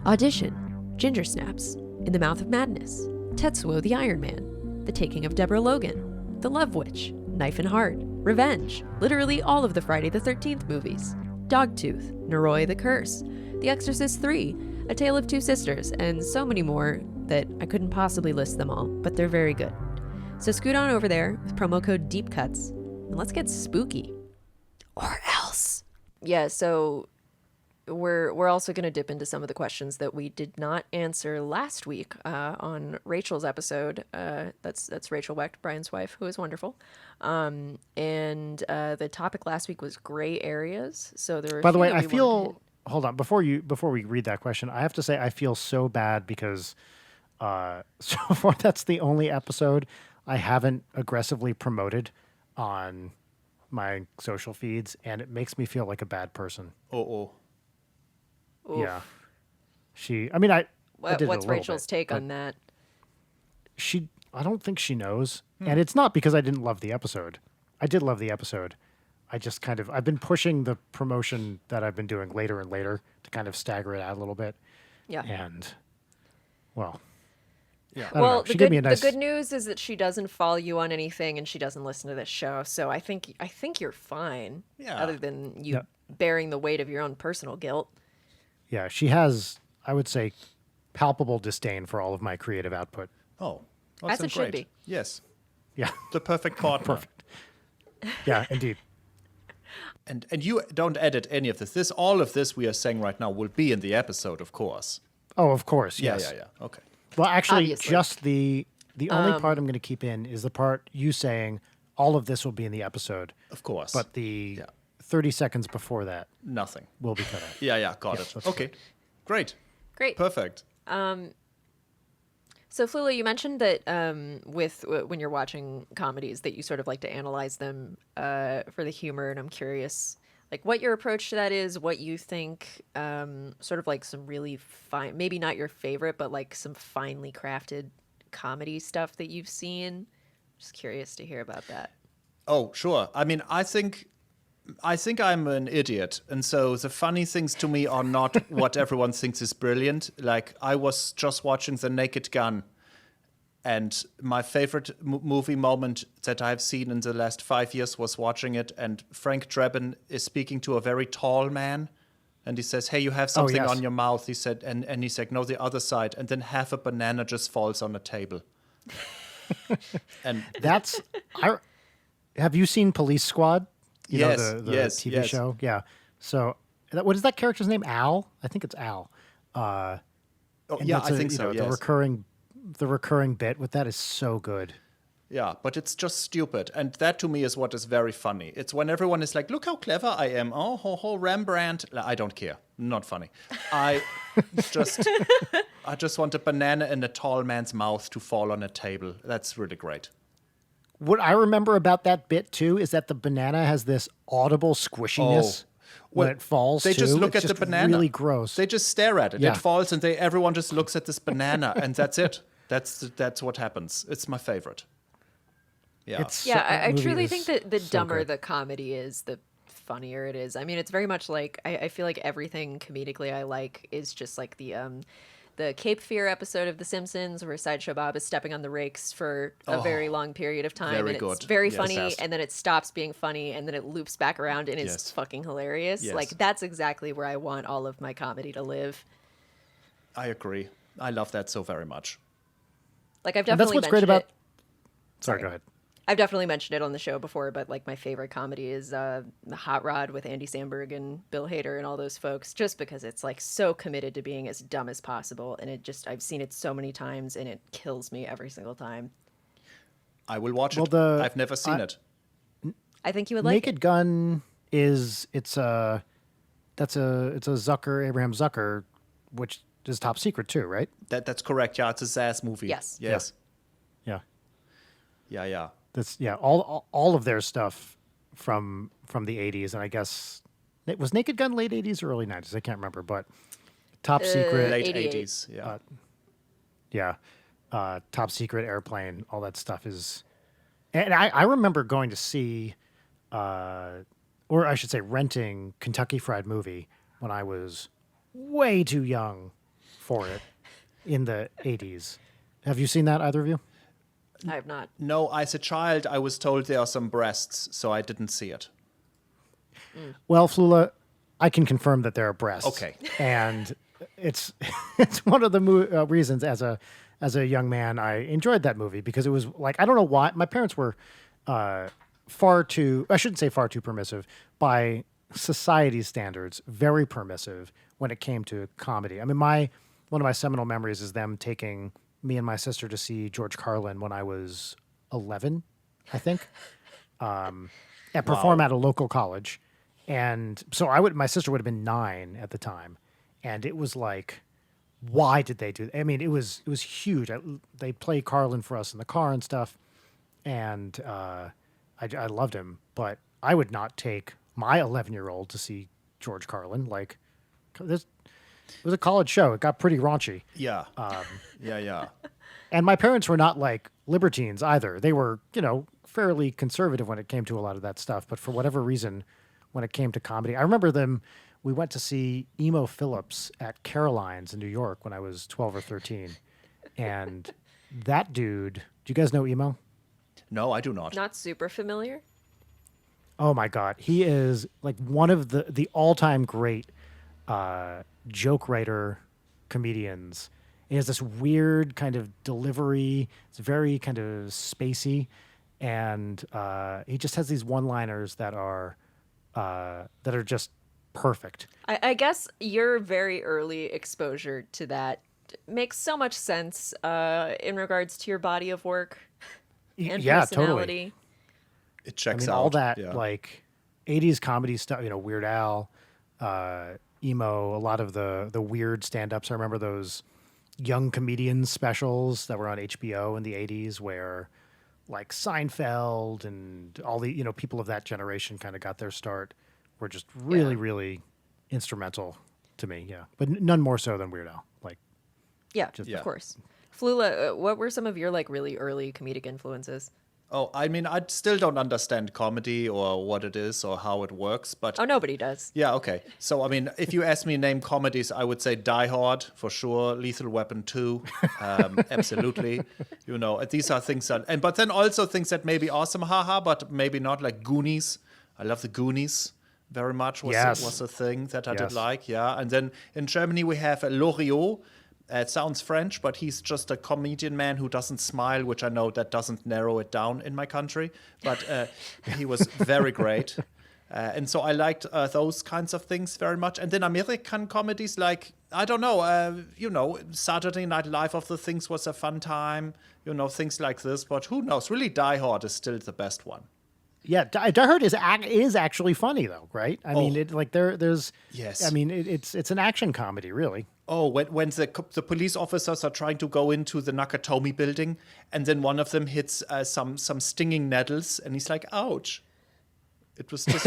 Audition, Ginger Snaps, In the Mouth of Madness, Tetsuo the Iron Man, The Taking of Deborah Logan, The Love Witch, Knife and Heart, Revenge, literally all of the Friday the 13th movies, Dogtooth, Noroi the Curse, The Exorcist 3, A Tale of Two Sisters, and so many more that I couldn't possibly list them all, but they're very good. So scoot on over there with promo code DEEPCUTS, and let's get spooky. Or else. Yeah, so we're also going to dip into some of the questions that we did not answer last week on Rachel's episode. That's Rachel Wecht, Brian's wife, who is wonderful. And the topic last week was gray areas. So there were. By the way, that I we wanted to feel. hit. Hold on, before we read that question, I have to say I feel so bad because so far that's the only episode I haven't aggressively promoted on my social feeds, and it makes me feel like a bad person. Oh. Yeah. I mean, I did it a What's little Rachel's bit, take but on that? I don't think she knows. And it's not because I didn't love the episode. I did love the episode. I just I've been pushing the promotion that I've been doing later and later to kind of stagger it out a little bit. Yeah. And, well, Yeah. I don't Well, know. She gave me a nice. the good news is that she doesn't follow you on anything and she doesn't listen to this show. So I think you're fine. Yeah. Other than you No. bearing the weight of your own personal guilt. Yeah, she has, I would say, palpable disdain for all of my creative output. Oh, As that's it should great. be. Yes, Yeah, the perfect partner. perfect. Yeah, indeed. And you don't edit any of this. All of this we are saying right now will be in the episode, of course. Oh, of course. Yeah, Yes. yeah. Okay. Well, actually, Obviously. just the only part I'm going to keep in is the part you saying all of this will be in the episode, Of course. but the Yeah. 30 seconds before that Nothing. will be cut out. Yeah, yeah. Got it. that's Okay. Great. Great. Perfect. So Flula, you mentioned that when you're watching comedies that you sort of like to analyze them for the humor, and I'm curious like what your approach to that is, what you think sort of like some really fine, maybe not your favorite, but like some finely crafted comedy stuff that you've seen. Just curious to hear about that. Oh, sure. I mean, I think I'm an idiot, and so the funny things to me are not what everyone thinks is brilliant. Like I was just watching The Naked Gun, and my favorite movie moment that I've seen in the last 5 years was watching it, and Frank Drebin is speaking to a very tall man, and he says, "Hey, you have something yes. on your mouth." He said, and he's like, "No, the other side," and then half a banana just falls on the table. And That's have you seen Police Squad? You Yes, know, the yes, TV yes. show. Yeah. So what is that character's name? Al? I think it's Al. oh, And yeah, that's I think so. The Yes. recurring bit with that is so good. Yeah, but it's just stupid. And that to me is what is very funny. It's when everyone is like, look how clever I am. Oh, ho, ho, Rembrandt. I don't care. Not funny. I just want a banana in a tall man's mouth to fall on a table. That's really great. What I remember about that bit too is that the banana has this audible squishiness when Well, it falls. They just too. look It's at the just banana. Really gross. They just stare at it. Yeah. It falls, and everyone just looks at this banana, and that's it. That's what happens. It's my favorite. Yeah. Yeah, that I movie truly is think that the so dumber good. the comedy is, the funnier it is. I mean, it's very much like I feel like everything comedically I like is just like the Cape Fear episode of The Simpsons where Sideshow Bob is stepping on the rakes for a very long period of time, very and it's good. very Yes. funny, Yes. and then it stops being funny, and then it loops back around and is Yes. fucking hilarious. Yes. Like that's exactly where I want all of my comedy to live. I agree. I love that so very much. Like I've And that's definitely what's great mentioned about. it. Sorry, go ahead. I've definitely mentioned it on the show before, but like my favorite comedy is The Hot Rod with Andy Samberg and Bill Hader and all those folks, just because it's like so committed to being as dumb as possible, and I've seen it so many times and it kills me every single time. I will watch Well, it. the- I've never seen it. I think you would like Naked it. Gun it's a Abraham Zucker, which is top secret too, right? That's correct. Yeah, it's a Zaz movie. Yes. Yes. Yeah. Yeah. That's all of their stuff from the 80s, and I guess it was Naked Gun late 80s or early 90s. I can't remember, but top secret, Late 88. 80s. Yeah. yeah, top secret, Airplane, all that stuff is. And I remember going to see, or I should say, renting Kentucky Fried Movie when I was way too young for it in the 80s. Have you seen that, either of you? I have not. No, as a child, I was told there are some breasts, so I didn't see it. Well, Flula, I can confirm that there are breasts. Okay. And it's one of the reasons as a young man I enjoyed that movie, because it was like, I don't know why my parents were I shouldn't say far too permissive, by society's standards, very permissive when it came to comedy. I mean, one of my seminal memories is them taking me and my sister to see George Carlin when I was 11, I think, and perform at a local college. And so my sister would have been 9 at the time. And it was like, why did they do that? I mean, it was huge. They played Carlin for us in the car and stuff. And I loved him, but I would not take my 11-year-old to see George Carlin. Like, It was a college show. It got pretty raunchy. Yeah. Yeah. And my parents were not like libertines either. They were, fairly conservative when it came to a lot of that stuff. But for whatever reason, when it came to comedy, I remember we went to see Emo Phillips at Caroline's in New York when I was 12 or 13. And that dude, do you guys know Emo? No, I do not. Not super familiar. Oh my God. He is like one of the all-time great joke writer comedians. He has this weird kind of delivery. It's very kind of spacey. And he just has these one-liners that are just perfect. I guess your very early exposure to that makes so much sense in regards to your body of work and Yeah, personality. totally. It checks I mean, out. all that yeah. like 80s comedy stuff, Weird Al, emo, a lot of the weird stand-ups. I remember those young comedians specials that were on HBO in the 80s where like Seinfeld and all the, people of that generation kind of got their start, were just really, really instrumental to me. Yeah. But none more so than Weird Al. Like, Yeah, Just- of course. Flula, what were some of your like really early comedic influences? Oh, I mean, I still don't understand comedy or what it is or how it works, but Oh, nobody does. yeah, okay. So, I mean, if you ask me to name comedies, I would say Die Hard for sure, Lethal Weapon 2, absolutely. These are things that, but then also things that may be awesome, haha, but maybe not, like Goonies. I love the Goonies very much. Yes. Was a thing that I did Yes. like, yeah. And then in Germany we have Loriot. It sounds French, but he's just a comedian man who doesn't smile, which I know that doesn't narrow it down in my country. But he was very great. And so I liked those kinds of things very much. And then American comedies like, I don't know, Saturday Night Live of the Things was a fun time, things like this. But who knows? Really, Die Hard is still the best one. yeah, Die Hard is actually funny though, right? I mean, it like there's Yes. I mean, it's an action comedy, really. Oh, when the police officers are trying to go into the Nakatomi building, and then one of them hits some stinging nettles, and he's like, "Ouch!" It was just,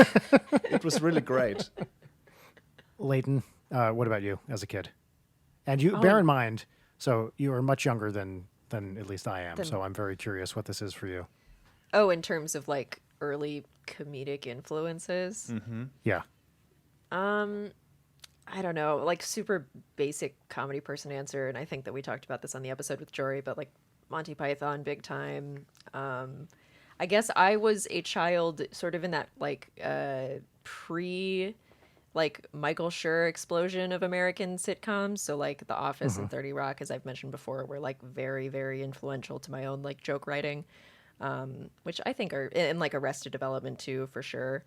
it was really great. Leighton, what about you as a kid? And you bear in mind, so you are much younger than at least I am. So I'm very curious what this is for you. Oh, in terms of like early comedic influences. Yeah. I don't know, like super basic comedy person answer, and I think that we talked about this on the episode with Jory, but like Monty Python, big time. I guess I was a child sort of in that like pre like Michael Schur explosion of American sitcoms. So like The Office and 30 Rock, as I've mentioned before, were like very, very influential to my own like joke writing, which I think are, and like Arrested Development too, for sure.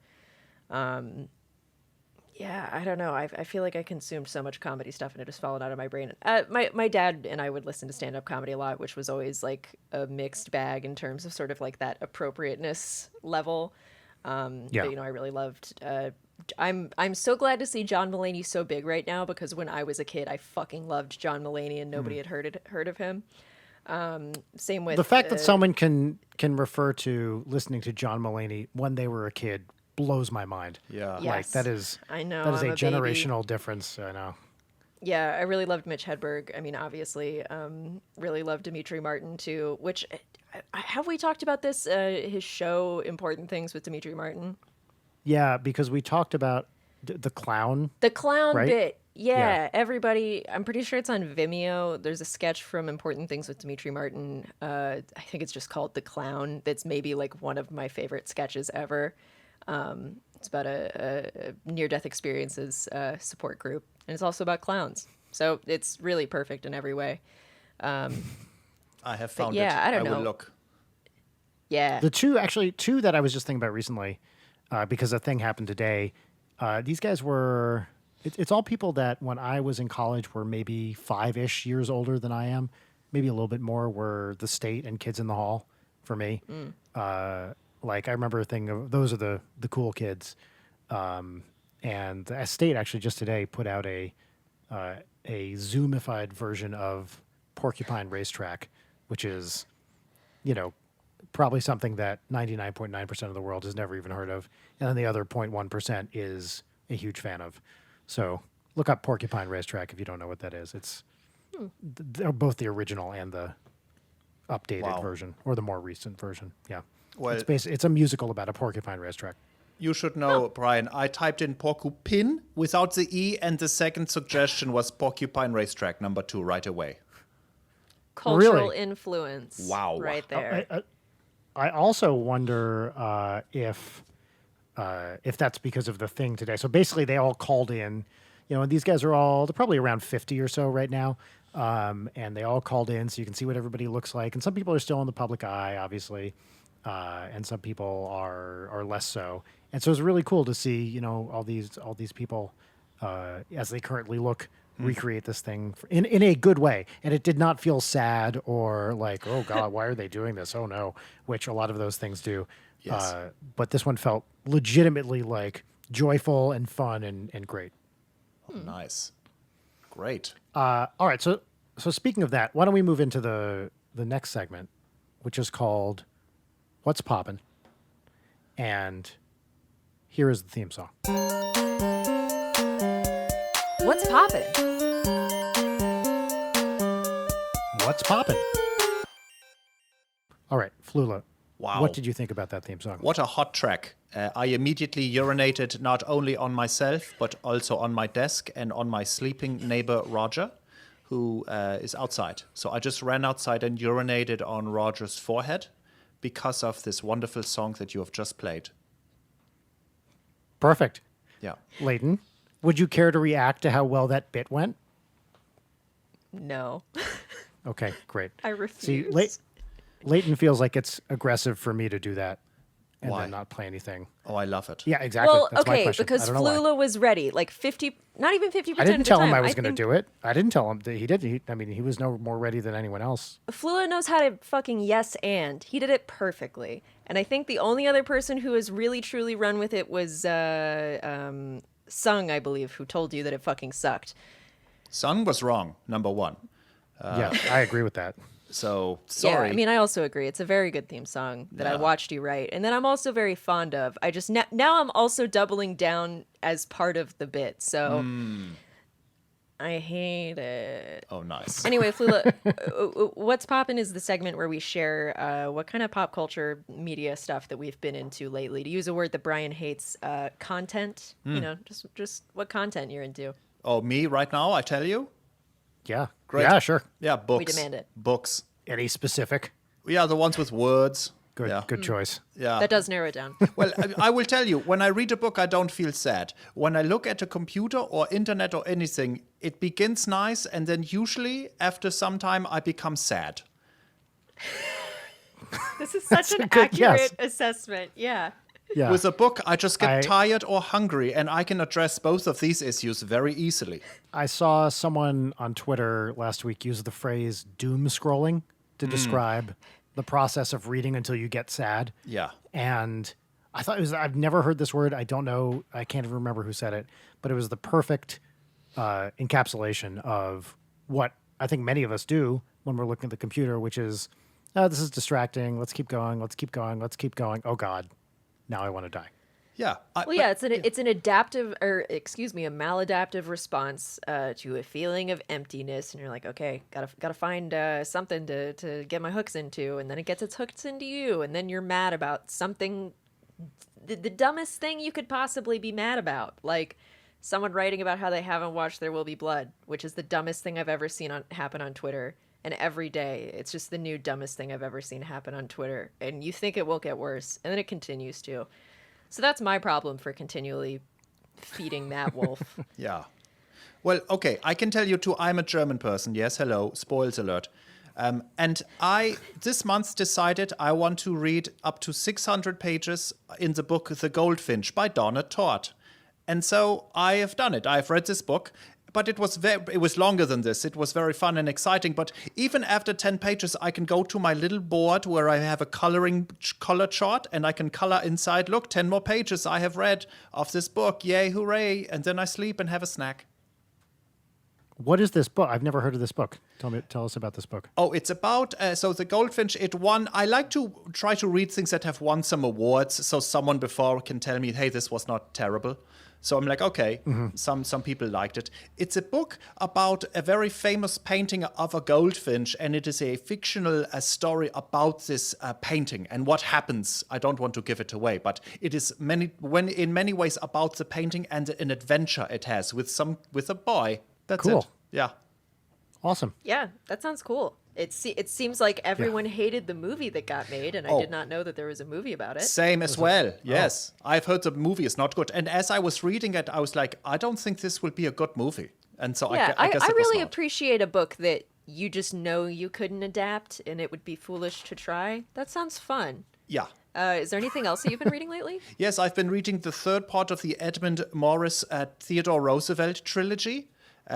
Yeah, I don't know. I feel like I consumed so much comedy stuff and it just fallen out of my brain. My dad and I would listen to stand-up comedy a lot, which was always like a mixed bag in terms of sort of like that appropriateness level. Yeah. But, I really loved. I'm so glad to see John Mulaney so big right now, because when I was a kid, I fucking loved John Mulaney and nobody had heard of him. Same with The fact that someone can refer to listening to John Mulaney when they were a kid blows my mind. Yeah. Like Yes. that is I know, that is I'm a a baby. generational difference. I know. Yeah, I really loved Mitch Hedberg. I mean, obviously, really loved Dimitri Martin too. Which have we talked about this? His show, Important Things with Dimitri Martin. Yeah, because we talked about the clown. The clown Right? bit. Yeah, Yeah. everybody. I'm pretty sure it's on Vimeo. There's a sketch from Important Things with Dimitri Martin. I think it's just called The Clown. That's maybe like one of my favorite sketches ever. It's about a near-death experiences support group, and it's also about clowns. So it's really perfect in every way. I have found yeah, it. I don't will know. look. Yeah. The two that I was just thinking about recently, because a thing happened today. These guys were. It's all people that when I was in college were maybe 5-ish years older than I am, maybe a little bit more. Were The State and Kids in the Hall for me. Like I remember a thing of those are the cool kids, and the State actually just today put out a Zoomified version of Porcupine Racetrack, which is, probably something that 99.9% of the world has never even heard of, and then the other 0.1% is a huge fan of. So Look up Porcupine Racetrack if you don't know what that is. It's they're both the original and the updated version, or the more recent version. Yeah. Well, It's a musical about a porcupine racetrack. you should know, Brian, I typed in porcupine without the E, and the second suggestion was Porcupine Racetrack number 2 right away. Cultural Really? influence. Wow. Right there. I also wonder if that's because of the thing today. So basically, they all called in, and these guys they're probably around 50 or so right now, and they all called in so you can see what everybody looks like. And some people are still in the public eye, obviously, and some people are less so. And so it's really cool to see, all these people as they currently look. Recreate this thing in a good way, and it did not feel sad or like, oh god, why are they doing this, oh no, which a lot of those things do. Yes. But this one felt legitimately like joyful and fun and great. Oh, nice. Great. All right, so speaking of that, why don't we move into the next segment, which is called What's Poppin'? And here is the theme song. What's poppin'? What's poppin'? All right, Flula. Wow. What did you think about that theme song? What a hot track. I immediately urinated not only on myself, but also on my desk and on my sleeping neighbor, Roger, who is outside. So I just ran outside and urinated on Roger's forehead because of this wonderful song that you have just played. Perfect. Yeah. Leighton, would you care to react to how well that bit went? No. Okay, great. I refuse. See, Leighton feels like it's aggressive for me to do that and Why? then not play anything. Oh, I love it. Yeah, exactly. Well, That's my okay, question. because I don't know why. Flula was ready, like 50, not even 50% I didn't of the tell time. him I was going to think do it. I didn't tell him that he did. He was no more ready than anyone else. Flula knows how to fucking yes and. He did it perfectly. And I think the only other person who has really truly run with it was Sung, I believe, who told you that it fucking sucked. Sung was wrong, number 1. Yeah, I agree with that. So, sorry. Yeah, I mean, I also agree. It's a very good theme song that I Yeah. watched you write, and that I'm also very fond of. I just now I'm also doubling down as part of the bit, so I hate it. Oh, nice. Anyway, Flula, What's Poppin' is the segment where we share what kind of pop culture media stuff that we've been into lately. To use a word that Brian hates, content. Just what content you're into. Oh, me right now, I tell you? Yeah. Great. Yeah, sure. Yeah, books. demand it. Books. Any specific? Yeah, the ones with words. Good. Yeah. Good choice. Yeah. That does narrow it down. Well, I will tell you, when I read a book, I don't feel sad. When I look at a computer or internet or anything, it begins nice, and then usually after some time, I become sad. This is such an good accurate guess. assessment. Yeah. Yeah. With a book, I just get I- tired or hungry, and I can address both of these issues very easily. I saw someone on Twitter last week use the phrase doom scrolling to describe the process of reading until you get sad. Yeah. And I thought I've never heard this word. I don't know. I can't even remember who said it, but it was the perfect encapsulation of what I think many of us do when we're looking at the computer, which is, oh, this is distracting. Let's keep going. Let's keep going. Let's keep going. Oh God, now I want to die. Yeah. Well, yeah, it's an adaptive, or excuse me, a maladaptive response to a feeling of emptiness, and you're like, okay, gotta find something to get my hooks into, and then it gets its hooks into you, and then you're mad about something, the dumbest thing you could possibly be mad about, like someone writing about how they haven't watched There Will Be Blood, which is the dumbest thing I've ever seen happen on Twitter. And every day, it's just the new dumbest thing I've ever seen happen on Twitter, and you think it will get worse, and then it continues to. So that's my problem for continually feeding that wolf. Yeah. Well, okay, I can tell you too, I'm a German person. Yes, hello, spoils alert. And I, this month, decided I want to read up to 600 pages in the book The Goldfinch by Donna Tartt. And so I have done it. I've read this book, but it was longer than this. It was very fun and exciting. But even after 10 pages, I can go to my little board where I have a color chart, and I can color inside. Look, 10 more pages I have read of this book. Yay, hooray. And then I sleep and have a snack. What is this book? I've never heard of this book. Tell us about this book. Oh, it's about so the Goldfinch. It won. I like to try to read things that have won some awards, so someone before can tell me, "Hey, this was not terrible." So I'm like, okay, some people liked it. It's a book about a very famous painting of a goldfinch, and it is a fictional story about this painting and what happens. I don't want to give it away, but it is in many ways about the painting and an adventure it has with a boy. That's Cool. it. Yeah. Awesome. Yeah, that sounds cool. It seems like everyone hated the movie that got made, and I did not know that there was a movie about it. Same as well. Yes. I've heard the movie is not good. And as I was reading it, I was like, I don't think this will be a good movie. And so Yeah, I guess I it was really not. appreciate a book that you just know you couldn't adapt, and it would be foolish to try. That sounds fun. Yeah. Is there anything else that you've been reading lately? Yes, I've been reading the third part of the Edmund Morris Theodore Roosevelt trilogy,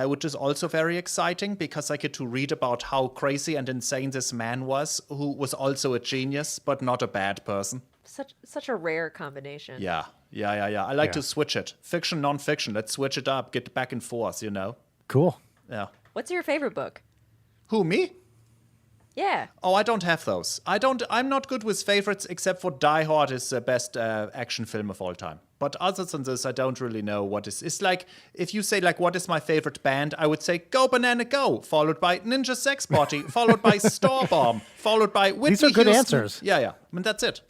which is also very exciting because I get to read about how crazy and insane this man was, who was also a genius, but not a bad person. Such a rare combination. Yeah. I like to switch it. Fiction, non-fiction. Let's switch it up. Get back and forth, you know? Cool. Yeah. What's your favorite book? Who, me? Yeah. Oh, I don't have those. I'm not good with favorites, except for Die Hard is the best action film of all time. But other than this, I don't really know what is. It's like, if you say, like, what is my favorite band, I would say Go Banana Go, followed by Ninja Sex Party, followed by Starbomb, followed by Whitney These are good Houston. answers. Yeah. I mean, that's it.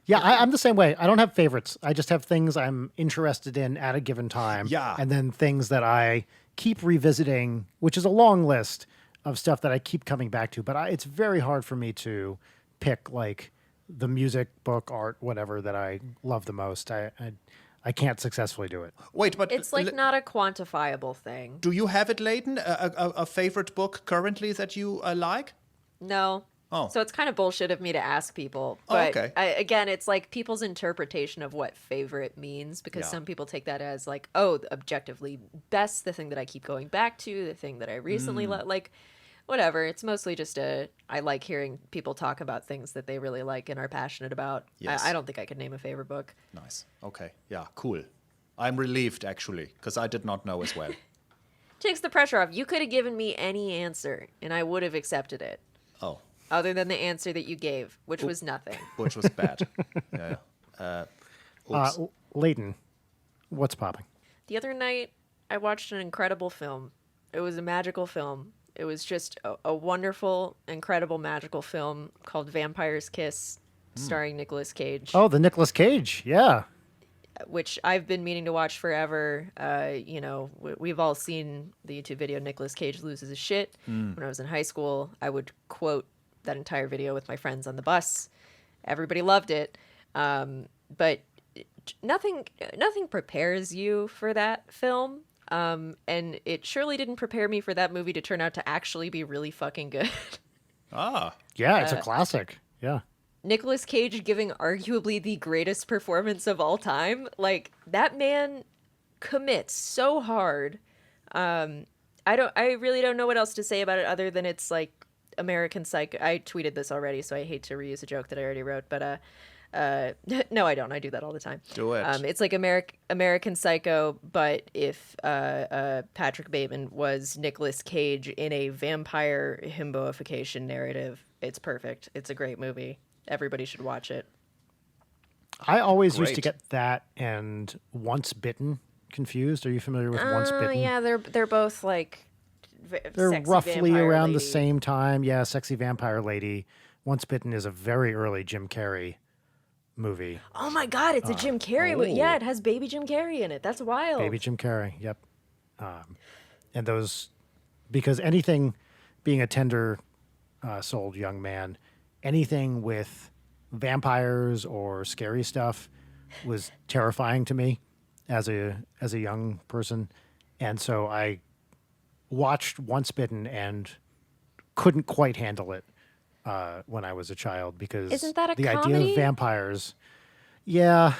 Yeah, I'm the same way. I don't have favorites. I just have things I'm interested in at a given time. Yeah. And then things that I keep revisiting, which is a long list of stuff that I keep coming back to. But it's very hard for me to pick, like, the music, book, art, whatever that I love the most. I can't successfully do it. Wait, but It's like not a quantifiable thing. do you have it, Leighton? A favorite book currently that you like? No. Oh. So it's kind of bullshit of me to ask people. Oh, But okay. again, it's like people's interpretation of what favorite means, because Yeah. some people take that as like, oh, objectively best, the thing that I keep going back to, the thing that I recently like, whatever. It's mostly just I like hearing people talk about things that they really like and are passionate about. Yes. I don't think I could name a favorite book. Nice. Okay. Yeah, cool. I'm relieved, actually, because I did not know as well. Takes the pressure off. You could have given me any answer, and I would have accepted it, Oh, other than the answer that you gave, which was nothing. which was bad. Yeah. Oops. Leighton, what's popping? The other night, I watched an incredible film. It was a magical film. It was just a wonderful, incredible, magical film called Vampire's Kiss, starring Nicolas Cage, Oh, the Nicolas Cage. Yeah. which I've been meaning to watch forever. We've all seen the YouTube video Nicolas Cage Loses His Shit. When I was in high school, I would quote that entire video with my friends on the bus. Everybody loved it. But nothing prepares you for that film. And it surely didn't prepare me for that movie to turn out to actually be really fucking good. Ah. Yeah, it's a classic. Yeah. Nicolas Cage giving arguably the greatest performance of all time. Like, that man commits so hard. I really don't know what else to say about it other than it's like American Psycho. I tweeted this already, so I hate to reuse a joke that I already wrote, but no, I don't. I do that all the time. Do it. It's like American Psycho, but if Patrick Bateman was Nicolas Cage in a vampire himboification narrative, it's perfect. It's a great movie. Everybody should watch it. I always used to Great. get that and Once Bitten confused. Are you familiar with Once Bitten? Yeah, they're both like They're sexy roughly vampire around the lady. same time. Yeah, Sexy Vampire Lady. Once Bitten is a very early Jim Carrey movie. Oh my God, it's a Jim Carrey movie. Yeah, it has baby Jim Carrey in it. That's wild. Baby Jim Carrey, yep. And those, because anything, being a tender souled young man, anything with vampires or scary stuff was terrifying to me as a young person. And so I watched Once Bitten and couldn't quite handle it when I was a child, because Isn't that a the idea comedy? of vampires, yeah.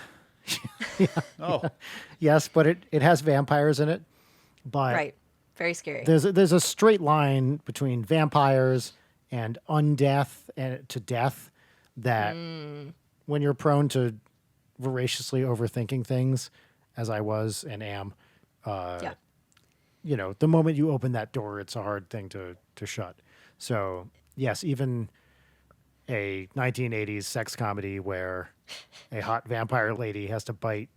Oh. Yes, but it has vampires in it. But Right. Very scary. there's a straight line between vampires and undeath and to death that when you're prone to voraciously overthinking things, as I was and am, Yeah. the moment you open that door, it's a hard thing to shut. So yes, even a 1980s sex comedy where a hot vampire lady has to bite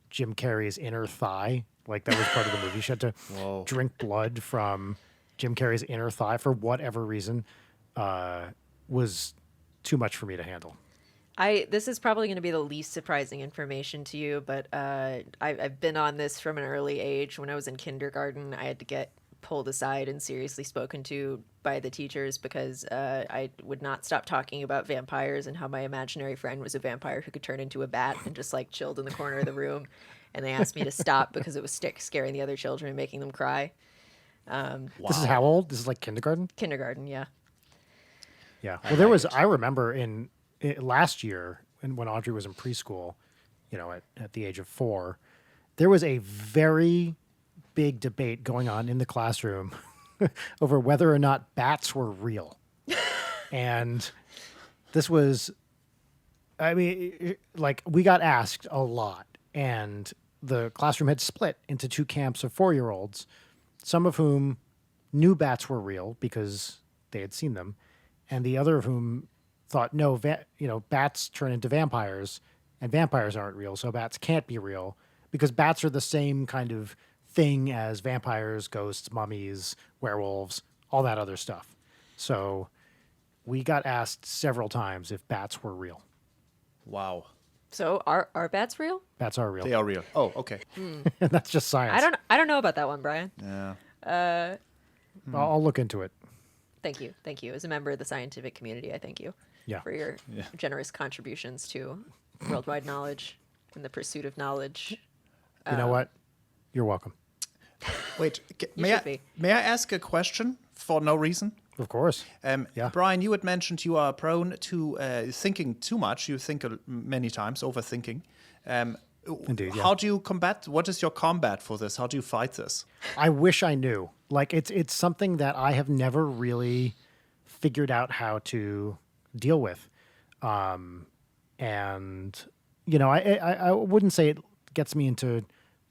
Jim Carrey's inner thigh, like that was part of the movie. She had to drink blood from Jim Carrey's inner thigh for whatever reason, was too much for me to handle. This is probably going to be the least surprising information to you, but I've been on this from an early age. When I was in kindergarten, I had to get pulled aside and seriously spoken to by the teachers because I would not stop talking about vampires and how my imaginary friend was a vampire who could turn into a bat and just like chilled in the corner of the room. And they asked me to stop because it was scaring the other children and making them cry. This is how old? This is like kindergarten? Kindergarten, yeah. Yeah. Well, I remember last year when Audrey was in preschool, at the age of 4, there was a very big debate going on in the classroom over whether or not bats were real. And this was, we got asked a lot, and the classroom had split into 2 camps of 4-year-olds, some of whom knew bats were real because they had seen them, and the other of whom thought, no, bats turn into vampires, and vampires aren't real, so bats can't be real, because bats are the same kind of thing as vampires, ghosts, mummies, werewolves, all that other stuff. So we got asked several times if bats were real. Wow. So are bats real? Bats are real. They are real. Oh, okay. That's just science. I don't know about that one, Brian. Yeah. I'll look into it. Thank you. As a member of the scientific community, I thank you for your generous contributions to worldwide knowledge and the pursuit of knowledge. You know what? You're welcome. Wait, may I ask a question for no reason? Of course. Brian, you had mentioned you are prone to thinking too much. You think many times, overthinking. Indeed, yeah. How do you combat? What is your combat for this? How do you fight this? I wish I knew. Like it's something that I have never really figured out how to deal with. And I wouldn't say it gets me into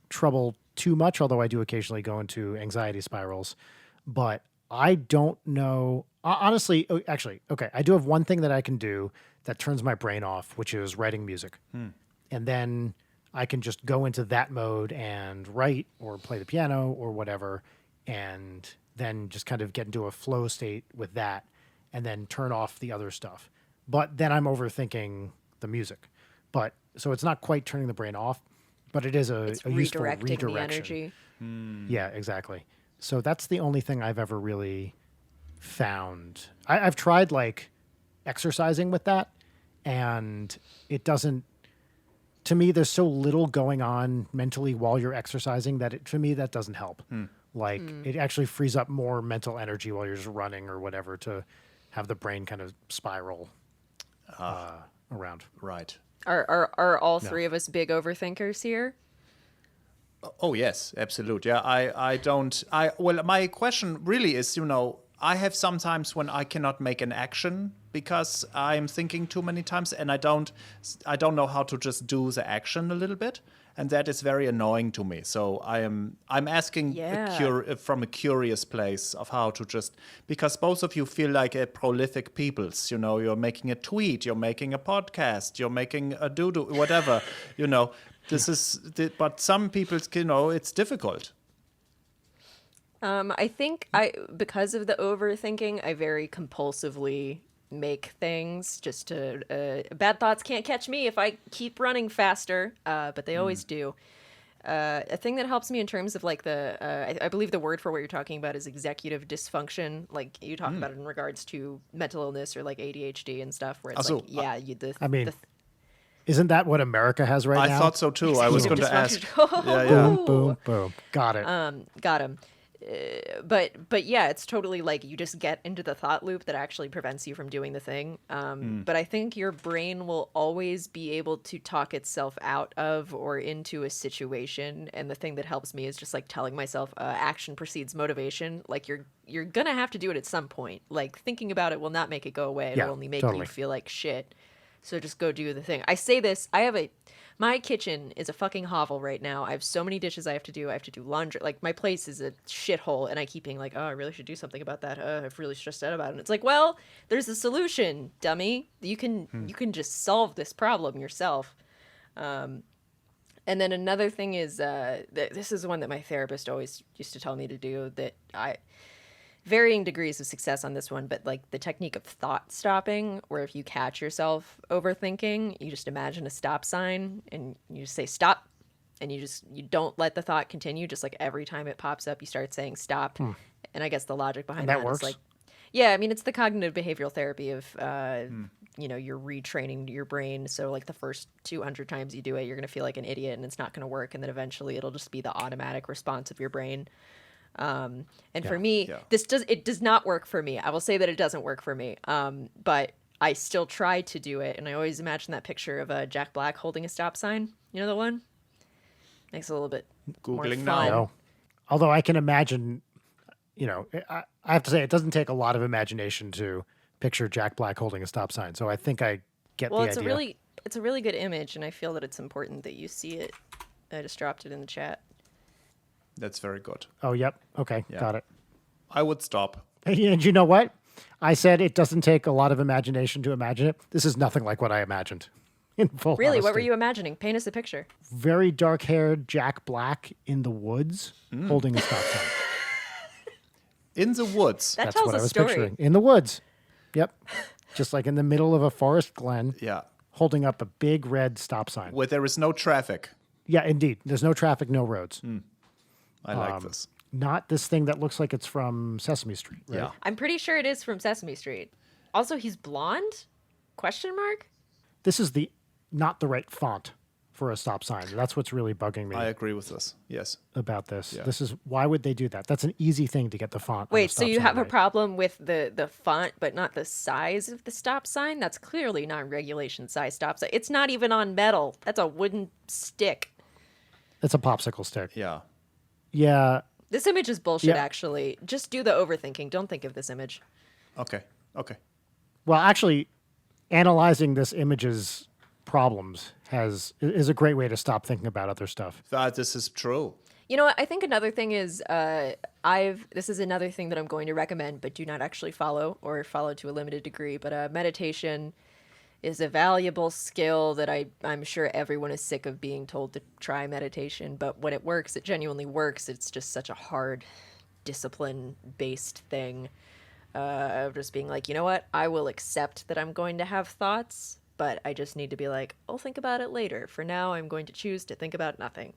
trouble too much, although I do occasionally go into anxiety spirals. But I don't know. Honestly, actually, okay, I do have one thing that I can do that turns my brain off, which is writing music. And then I can just go into that mode and write or play the piano or whatever, and then just kind of get into a flow state with that and then turn off the other stuff. But then I'm overthinking the music. But so it's not quite turning the brain off, but it is a useful redirection. The energy. Yeah, exactly. So that's the only thing I've ever really found. I've tried like exercising with that, and it doesn't. To me, there's so little going on mentally while you're exercising that to me that doesn't help. Like it actually frees up more mental energy while you're just running or whatever to have the brain kind of spiral around. Right. Are all three of us big overthinkers here? Oh yes, absolutely. Yeah, my question really is, I have sometimes when I cannot make an action because I'm thinking too many times and I don't know how to just do the action a little bit, and that is very annoying to me. So I'm asking from a curious place of how to just, because both of you feel like a prolific peoples. You're making a tweet, you're making a podcast, you're making a doo-doo, whatever. But some people, it's difficult. I think because of the overthinking, I very compulsively make things just to bad thoughts can't catch me if I keep running faster, but they always do. A thing that helps me in terms of like I believe the word for what you're talking about is executive dysfunction. Like you talk about it in regards to mental illness or like ADHD and stuff, where it's isn't that what America has right now? I thought so too. I was going to ask. Boom, boom, boom. Got it. Got him. But yeah, it's totally like you just get into the thought loop that actually prevents you from doing the thing. But I think your brain will always be able to talk itself out of or into a situation. And the thing that helps me is just like telling myself action precedes motivation. Like you're gonna have to do it at some point. Like thinking about it will not make it go away. It'll only make you feel like shit. So just go do the thing. I say this, my kitchen is a fucking hovel right now. I have so many dishes I have to do. I have to do laundry. Like, my place is a shithole, and I keep being like, oh, I really should do something about that. I've really stressed out about it. And it's like, well, there's a solution, dummy. You can just solve this problem yourself. And then another thing is, this is one that my therapist always used to tell me to do, that varying degrees of success on this one, but like the technique of thought stopping, where if you catch yourself overthinking, you just imagine a stop sign and you just say stop, and you don't let the thought continue. Just like every time it pops up, you start saying stop. And I guess the logic behind that works? is like, yeah, I mean, it's the cognitive behavioral therapy of, you're retraining your brain. So like the first 200 times you do it, you're going to feel like an idiot and it's not going to work. And then eventually it'll just be the automatic response of your brain. For me, it does not work for me. I will say that it doesn't work for me. But I still try to do it. And I always imagine that picture of Jack Black holding a stop sign. You know the one? Makes it a little bit more Googling fun. now. No. Although I can imagine, I have to say it doesn't take a lot of imagination to picture Jack Black holding a stop sign. So I think I get the idea. It's a really good image, and I feel that it's important that you see it. I just dropped it in the chat. That's very good. Oh, yep. Okay, got it. I would stop. And you know what? I said it doesn't take a lot of imagination to imagine it. This is nothing like what I imagined. In full Really, what were honesty. you imagining? Paint us a picture. Very dark-haired Jack Black in the woods holding a stop sign. In the woods. That That's tells what a I was story. picturing. In the woods. Yep. Just like in the middle of a forest glen, Yeah. holding up a big red stop sign. Where there is no traffic. Yeah, indeed. There's no traffic, no roads. I like this. Not this thing that looks like it's from Sesame Street. Right? Yeah. I'm pretty sure it is from Sesame Street. Also, he's blonde? Question mark? This is not the right font for a stop sign. That's what's really bugging me I agree with this. Yes. about this. Yeah. This is why would they do that? That's an easy thing to get the font. on a Wait, so stop you sign have a right. problem with the font, but not the size of the stop sign? That's clearly non-regulation size stop sign. It's not even on metal. That's a wooden stick. It's a popsicle stick. Yeah. Yeah. This image is bullshit, Yeah. actually. Just do the overthinking. Don't think of this image. Okay. Okay. Well, actually, analyzing this image's problems is a great way to stop thinking about other stuff. This is true. You know what? I think another thing is this is another thing that I'm going to recommend, but do not actually follow, or follow to a limited degree. But meditation is a valuable skill that I'm sure everyone is sick of being told to try meditation. But when it works, it genuinely works. It's just such a hard discipline-based thing. Of just being like, you know what? I will accept that I'm going to have thoughts, but I just need to be like, I'll think about it later. For now, I'm going to choose to think about nothing.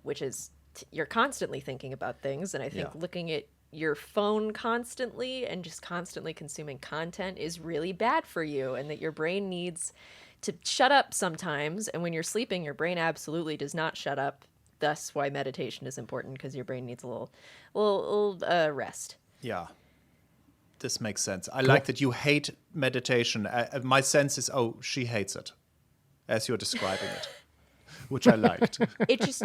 Which is you're constantly thinking about things, and I think looking at your phone constantly and just constantly consuming content is really bad for you, and that your brain needs to shut up sometimes, and when you're sleeping your brain absolutely does not shut up. Thus why meditation is important, because your brain needs a little rest. Yeah. This makes sense. I like that you hate meditation. My sense is, she hates it, as you're describing it, which I liked. It just,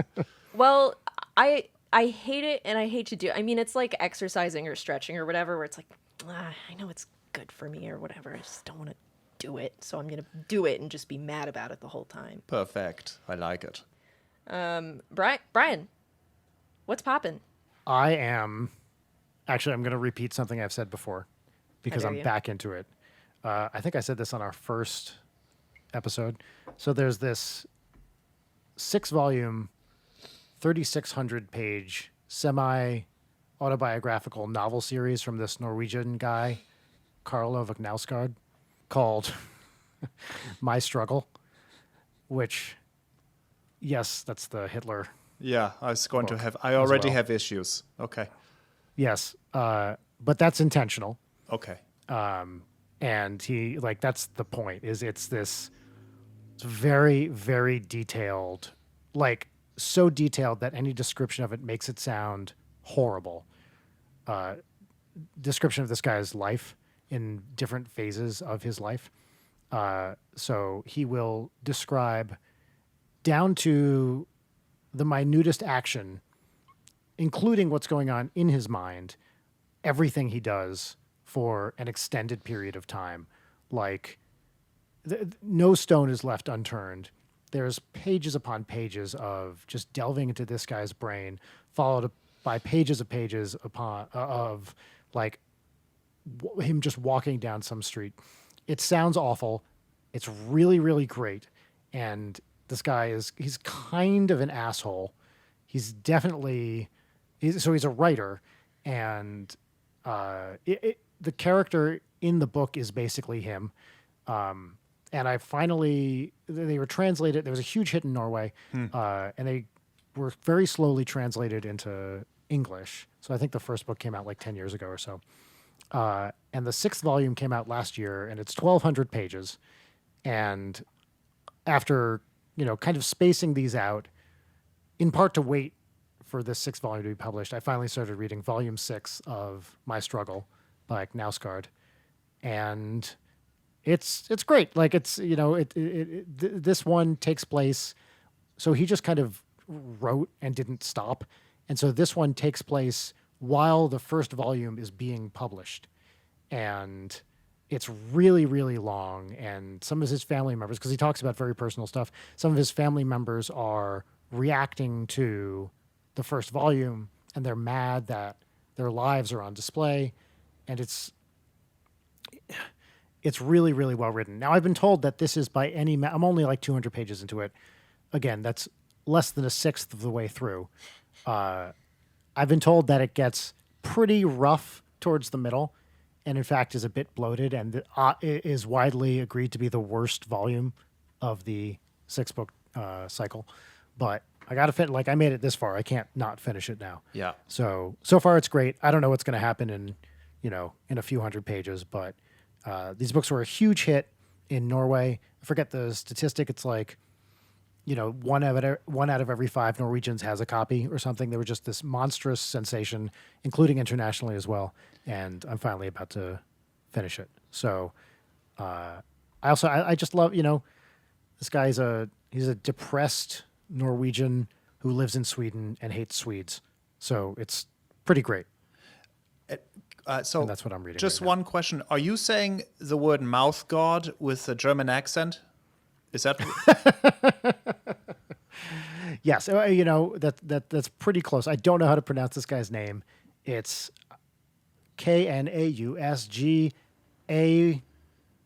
well, I hate it, and I hate to do it. I mean, it's like exercising or stretching or whatever, where it's like, I know it's good for me or whatever. I just don't want to do it. So I'm going to do it and just be mad about it the whole time. Perfect. I like it. Brian, what's poppin'? Actually, I'm going to repeat something I've said before because dare I'm you. back into it. I think I said this on our first episode. So there's this 6-volume, 3,600-page semi-autobiographical novel series from this Norwegian guy, Karl Ove Knausgård, called My Struggle, which, yes, that's the Hitler. Yeah, I was going to Book have. I as already well. have issues. Okay. Yes, but that's intentional. Okay. And he that's the point, is it's very, very detailed, so detailed that any description of it makes it sound horrible. Description of this guy's life in different phases of his life. So he will describe down to the minutest action, including what's going on in his mind, everything he does for an extended period of time, like no stone is left unturned. There's pages upon pages of just delving into this guy's brain, followed by pages upon of like him just walking down some street. It sounds awful. It's really, really great. And this guy he's kind of an asshole. He's definitely, he's a writer. And the character in the book is basically him. And they were translated. There was a huge hit in Norway, and they were very slowly translated into English. So I think the first book came out like 10 years ago or so. And the 6th volume came out last year, and it's 1,200 pages. And after, kind of spacing these out, in part to wait for this 6th volume to be published, I finally started reading volume 6 of My Struggle by Knausgård. And it's great. Like this one takes place. So he just kind of wrote and didn't stop. And so this one takes place while the first volume is being published. And it's really, really long. And some of his family members, because he talks about very personal stuff, some of his family members are reacting to the first volume, and they're mad that their lives are on display. And it's really, really well written. Now, I've been told that this is by I'm only like 200 pages into it. Again, that's less than a sixth of the way through. I've been told that it gets pretty rough towards the middle, and in fact is a bit bloated, and is widely agreed to be the worst volume of the 6-book cycle. But I got to fit. Like, I made it this far. I can't not finish it now. Yeah. So far it's great. I don't know what's going to happen in a few hundred pages, but these books were a huge hit in Norway. I forget the statistic. It's like, one out of every 5 Norwegians has a copy or something. They were just this monstrous sensation, including internationally as well. And I'm finally about to finish it. So I just love, this guy's he's a depressed Norwegian who lives in Sweden and hates Swedes. So it's pretty great. So and that's what I'm reading. Just right now. one question. Are you saying the word mouth guard with a German accent? Is that... Yes. That's pretty close. I don't know how to pronounce this guy's name. It's Knausga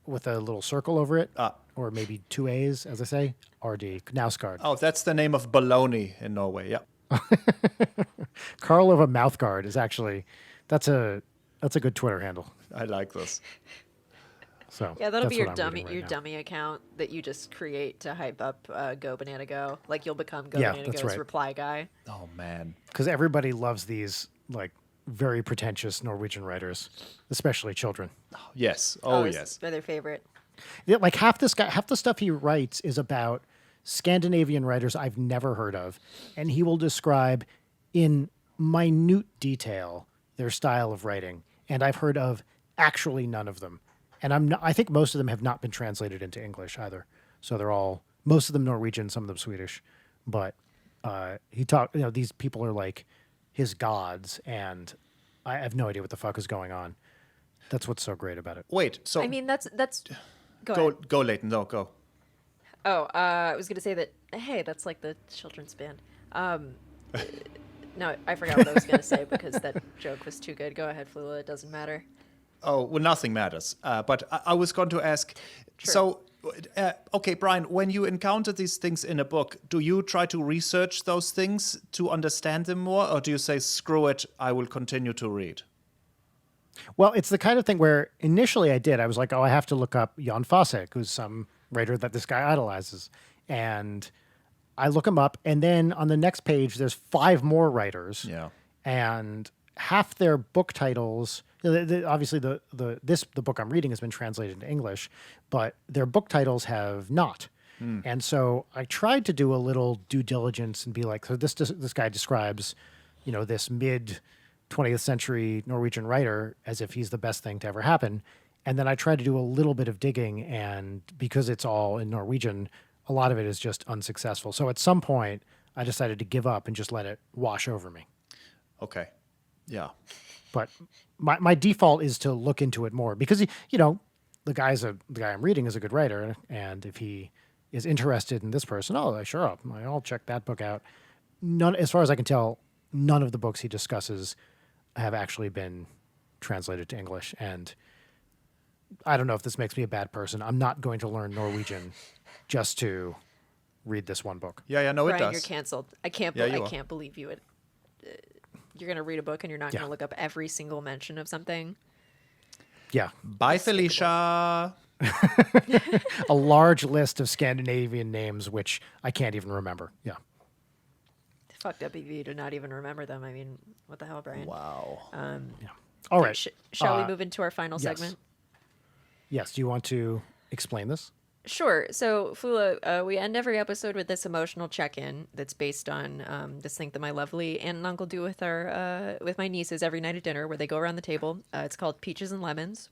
with a little circle over it. Or maybe 2 A's, as I say. RD. Knausgård. Oh, that's the name of baloney in Norway. Yeah. Carl of a mouth guard is actually... That's a good Twitter handle. I like this. So yeah, that'll be your dummy account that you just create to hype up Go Banana Go. Like, you'll become Go Banana Go's reply guy. Oh man, because everybody loves these like very pretentious Norwegian writers, especially children. Yes. Yes. They're their favorite. Yeah, like half the stuff he writes is about Scandinavian writers I've never heard of, and he will describe in minute detail their style of writing, and I've heard of actually none of them. And I think most of them have not been translated into English either. So they're most of them Norwegian, some of them Swedish. But these people are like his gods, and I have no idea what the fuck is going on. That's what's so great about it. Wait, so... I mean, that's... Go, Leighton. No, go. Oh, I was going to say that, hey, that's like the children's band. No, I forgot what I was going to say because that joke was too good. Go ahead, Flula. It doesn't matter. Oh, well, nothing matters. But I was going to ask, Sure. So, okay, Brian, when you encounter these things in a book, do you try to research those things to understand them more? Or do you say, screw it, I will continue to read? Well, it's the kind of thing where initially I did. I was like, I have to look up Jan Fosse, who's some writer that this guy idolizes. And I look him up, and then on the next page, there's 5 more writers. Yeah. And half their book titles... obviously, the book I'm reading has been translated into English, but their book titles have not. And so I tried to do a little due diligence and be like, so this guy describes, this mid 20th century Norwegian writer as if he's the best thing to ever happen. And then I tried to do a little bit of digging, and because it's all in Norwegian, a lot of it is just unsuccessful. So at some point, I decided to give up and just let it wash over me. Okay. Yeah. But my default is to look into it more because, the guy I'm reading is a good writer, and if he is interested in this person, sure, I'll check that book out. None, as far as I can tell, none of the books he discusses have actually been translated to English, and I don't know if this makes me a bad person. I'm not going to learn Norwegian just to read this one book. Yeah, no, it Brian, does. you're canceled. I can't. Yeah, you I are. can't believe you would. You're gonna read a book and you're not Yeah. gonna look up every single mention of something. Yeah, Bye, Felicia. a large list of Scandinavian names which I can't even remember. Yeah. Fucked up of you to not even remember them. I mean, what the hell, Brian? Wow. All right. Shall we move into our final yes. segment? Yes. Do you want to explain this? Sure. So, Flula, we end every episode with this emotional check-in that's based on this thing that my lovely aunt and uncle do with our with my nieces every night at dinner, where they go around the table. It's called Peaches and Lemons.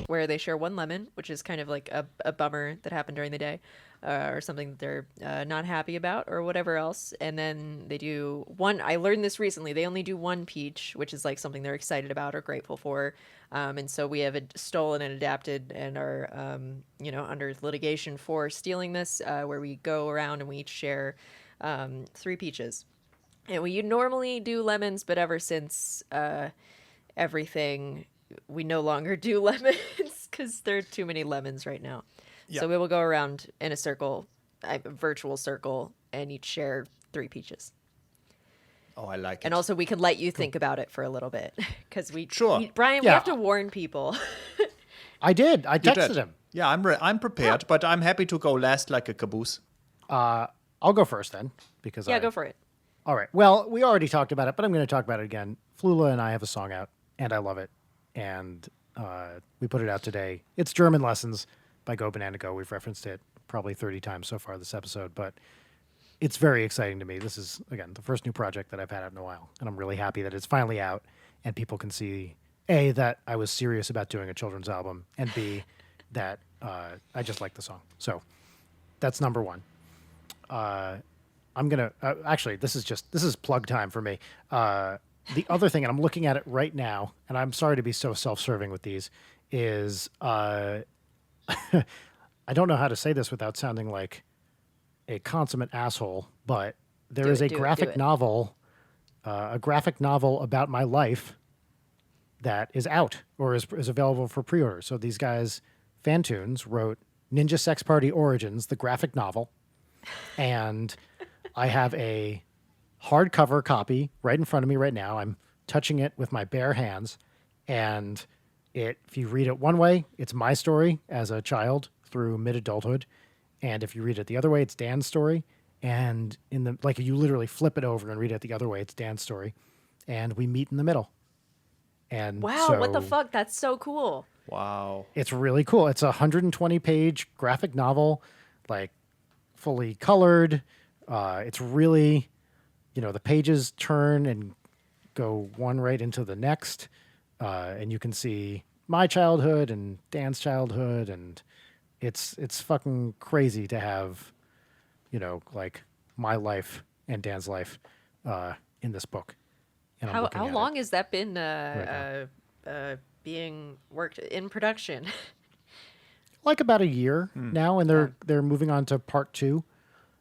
Where they share one lemon, which is kind of like a bummer that happened during the day, or something that they're not happy about, or whatever else. And then they do one. I learned this recently. They only do one peach, which is like something they're excited about or grateful for. And so we have stolen and adapted and are, under litigation for stealing this, where we go around and we each share 3 peaches. And we normally do lemons, but ever since everything, we no longer do lemons because there are too many lemons right now. Yeah. So we will go around in a circle, a virtual circle, and each share 3 peaches. Oh, I like it. And also, we can let you think about it for a little bit because Sure. Brian, we Yeah. have to warn people. I did. I You texted did. him. Yeah, I'm prepared, but I'm happy to go last like a caboose. I'll go first then because Yeah, go for it. All right. Well, we already talked about it, but I'm going to talk about it again. Flula and I have a song out, and I love it. And we put it out today. It's German Lessons by Go Banana Go. We've referenced it probably 30 times so far this episode, but it's very exciting to me. This is, again, the first new project that I've had out in a while, and I'm really happy that it's finally out and people can see, A, that I was serious about doing a children's album, and B, that I just like the song. So that's number one. I'm going to, actually, this is plug time for me. The other thing, and I'm looking at it right now, and I'm sorry to be so self-serving with these, is I don't know how to say this without sounding like a consummate asshole, but there is a graphic novel about my life that is out or is available for pre-order. So these guys, Fantoons, wrote Ninja Sex Party Origins, the graphic novel, and I have a hardcover copy right in front of me right now. I'm touching it with my bare hands, and if you read it one way, it's my story as a child through mid-adulthood, and if you read it the other way, it's Dan's story. And you literally flip it over and read it the other way, it's Dan's story, and we meet in the middle. And Wow, what the fuck? That's so cool. Wow. it's really cool. It's a 120-page graphic novel, like fully colored. It's really, the pages turn and go one right into the next, and you can see my childhood and Dan's childhood, and it's fucking crazy to have, like my life and Dan's life in this book. And I'm looking How at long it. has that been now. being worked in production? Like about a year now, and they're moving on to part 2,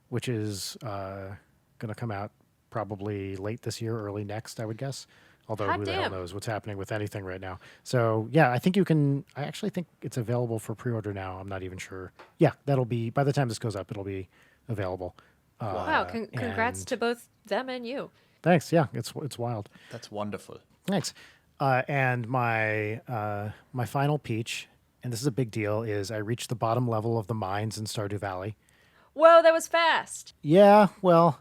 which is going to come out probably late this year, early next, I would guess. Although Hot who the hell damn. knows what's happening with anything right now. So yeah, I think I actually think it's available for pre-order now. I'm not even sure. Yeah, that'll be, by the time this goes up, it'll be available. Wow, congrats and- to both them and you. Thanks. Yeah, it's wild. That's wonderful. Thanks. And my my final peach, and this is a big deal, is I reached the bottom level of the mines in Stardew Valley. Whoa, that was fast. Yeah, well,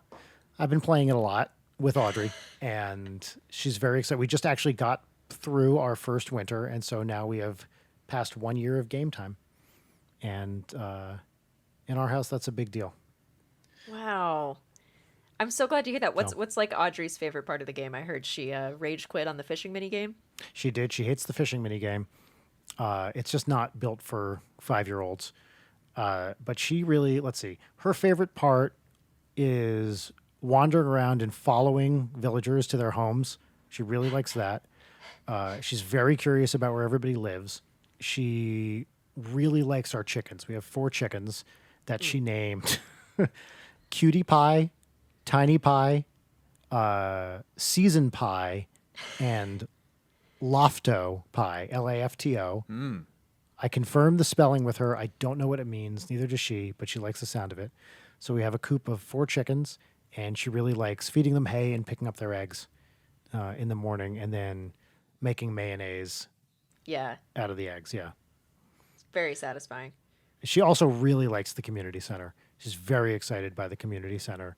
I've been playing it a lot with Audrey, and she's very excited. We just actually got through our first winter, and so now we have passed 1 year of game time. And in our house, that's a big deal. Wow. I'm so glad to hear that. What's like Audrey's favorite part of the game? I heard she rage quit on the fishing mini game. She did. She hates the fishing mini game. It's just not built for 5-year-olds. But she really, let's see, her favorite part is wandering around and following villagers to their homes. She really likes that. She's very curious about where everybody lives. She really likes our chickens. We have 4 chickens that she named Cutie Pie, Tiny Pie, Season Pie, and Lafto Pie, Lafto. I confirmed the spelling with her. I don't know what it means. Neither does she, but she likes the sound of it. So we have a coop of 4 chickens, and she really likes feeding them hay and picking up their eggs in the morning and then making mayonnaise Yeah, out of the eggs. Yeah. it's very satisfying. She also really likes the community center. She's very excited by the community center.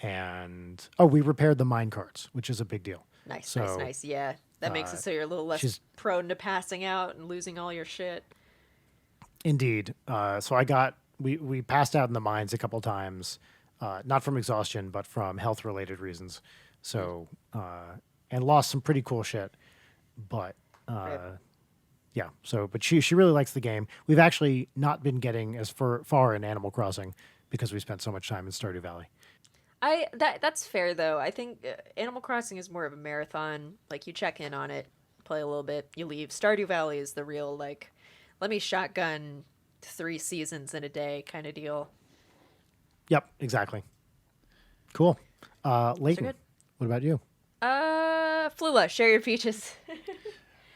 And, we repaired the mine carts, which is a big deal. Nice, So, nice. Yeah, that makes it so you're a little less she's- prone to passing out and losing all your shit. Indeed. So we passed out in the mines a couple times, not from exhaustion, but from health related reasons. So, and lost some pretty cool shit. But, yeah. So, but she really likes the game. We've actually not been getting as far in Animal Crossing because we spent so much time in Stardew Valley. That's fair though. I think Animal Crossing is more of a marathon. Like you check in on it, play a little bit, you leave. Stardew Valley is the real like, let me shotgun 3 seasons in a day kind of deal. Yep, exactly. Cool. Leighton, good. what about you? Flula, share your peaches.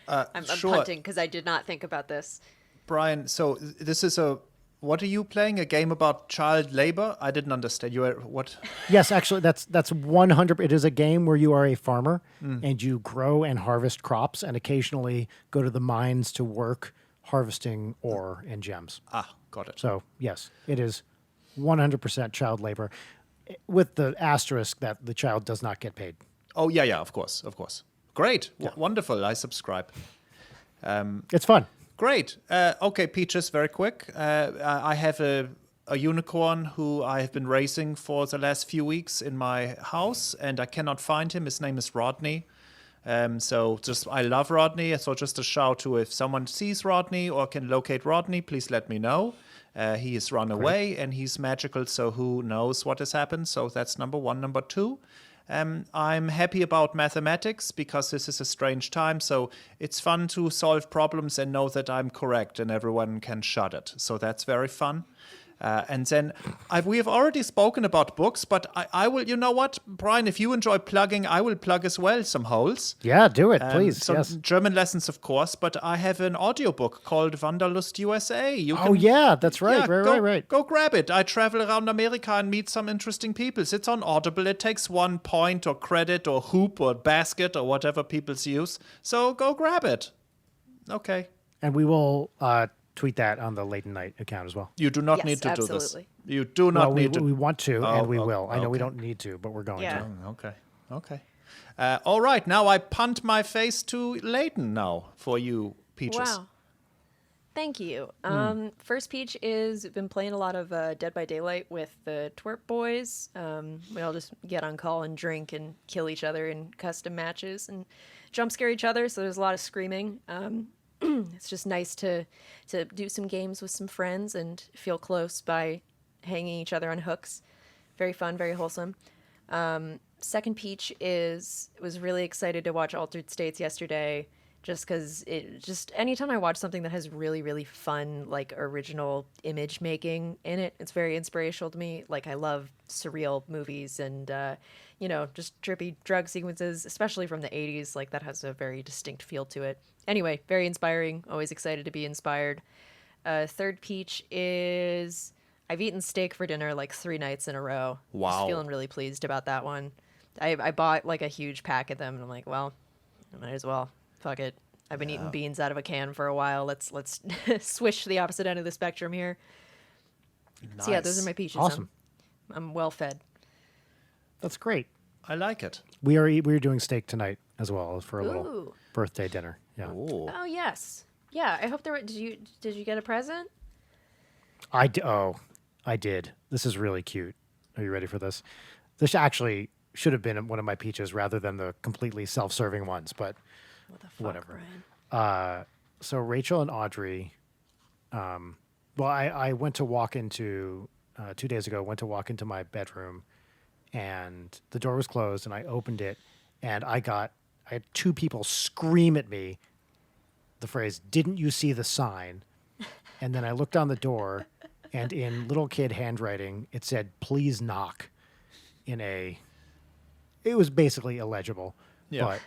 I'm Sure. punting because I did not think about this. Brian, so this is what are you playing? A game about child labor? I didn't understand. You are what? Yes, actually, that's 100. It is a game where you are a farmer and you grow and harvest crops, and occasionally go to the mines to work harvesting ore and gems. Ah, got it. So yes, it is 100% child labor, with the asterisk that the child does not get paid. Oh yeah, of course. Great, wonderful. I subscribe. It's fun. Great. Okay, Peaches, very quick. I have a unicorn who I have been raising for the last few weeks in my house, and I cannot find him. His name is Rodney. So I love Rodney. So just a shout to if someone sees Rodney or can locate Rodney, please let me know. He has run away and he's magical, so who knows what has happened. So that's number 1. Number 2. I'm happy about mathematics because this is a strange time. So it's fun to solve problems and know that I'm correct and everyone can shut it. So that's very fun. And then we have already spoken about books, but I will, you know what, Brian, if you enjoy plugging, I will plug as well some holes. Yeah, do it, please. So Yes. German lessons, of course, but I have an audiobook called Wanderlust USA. Oh yeah, that's right. Right. Go grab it. I travel around America and meet some interesting people. It's on Audible. It takes 1 point or credit or hoop or basket or whatever people use. So go grab it. Okay. And we will tweet that on the Leighton Night account as well. You do not Yes, need to do this. absolutely. You do not need to. We want to, and we Oh, will. I know we okay. don't need to, but we're going Yeah. to. Okay. All right. Now I punt my face to Leighton now for you, Peaches. Wow. Thank you. First peach is been playing a lot of Dead by Daylight with the Twerp boys. We all just get on call and drink and kill each other in custom matches and jump scare each other. So there's a lot of screaming. It's just nice to do some games with some friends and feel close by hanging each other on hooks. Very fun, very wholesome. Second peach was really excited to watch Altered States yesterday, just because anytime I watch something that has really, really fun, like original image making in it, it's very inspirational to me. Like I love surreal movies and, just trippy drug sequences, especially from the 80s. Like that has a very distinct feel to it. Anyway, very inspiring. Always excited to be inspired. Third peach is I've eaten steak for dinner like 3 nights in a row. Wow. Just feeling really pleased about that one. I bought like a huge pack of them and I'm like, well, I might as well. Fuck it. I've been eating beans out of a can for a while. Let's swish to the opposite end of the spectrum here. Nice. So yeah, those are my peaches. Awesome. I'm well fed. That's great. I like it. We're doing steak tonight as well for a little Ooh. birthday dinner. Yeah. Ooh. Oh yes. Yeah, I hope there were did you get a present? I did. This is really cute. Are you ready for this? This actually should have been one of my peaches rather than the completely self-serving ones, but What the fuck, whatever. Ryan? So Rachel and Audrey, I went to walk into 2 days ago. Went to walk into my bedroom, and the door was closed, and I opened it, and I had two people scream at me the phrase, "Didn't you see the sign?" And then I looked on the door, and in little kid handwriting, it said, "Please knock," it was basically illegible, Yeah. but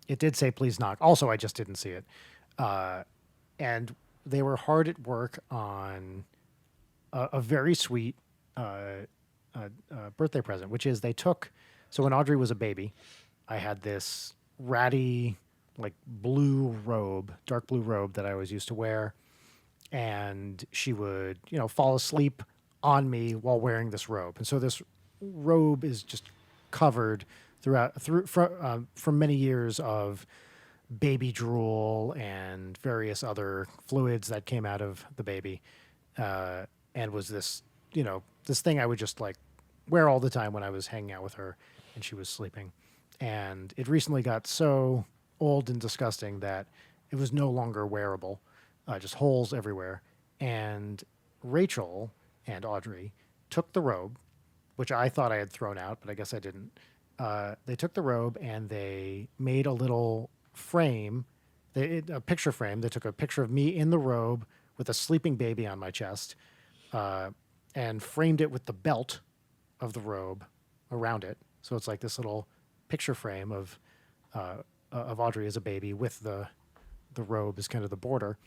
it did say, "Please knock." Also, I just didn't see it. And they were hard at work on a very sweet birthday present, which is so when Audrey was a baby, I had this ratty, like dark blue robe that I always used to wear. And she would, fall asleep on me while wearing this robe. And so this robe is just covered from many years of baby drool and various other fluids that came out of the baby. And was this, this thing I would just like wear all the time when I was hanging out with her and she was sleeping. And it recently got so old and disgusting that it was no longer wearable, just holes everywhere. And Rachel and Audrey took the robe, which I thought I had thrown out, but I guess I didn't. They took the robe and they made a little frame, a picture frame. They took a picture of me in the robe with a sleeping baby on my chest, and framed it with the belt of the robe around it. So it's like this little picture frame of Audrey as a baby with the robe as kind of the border.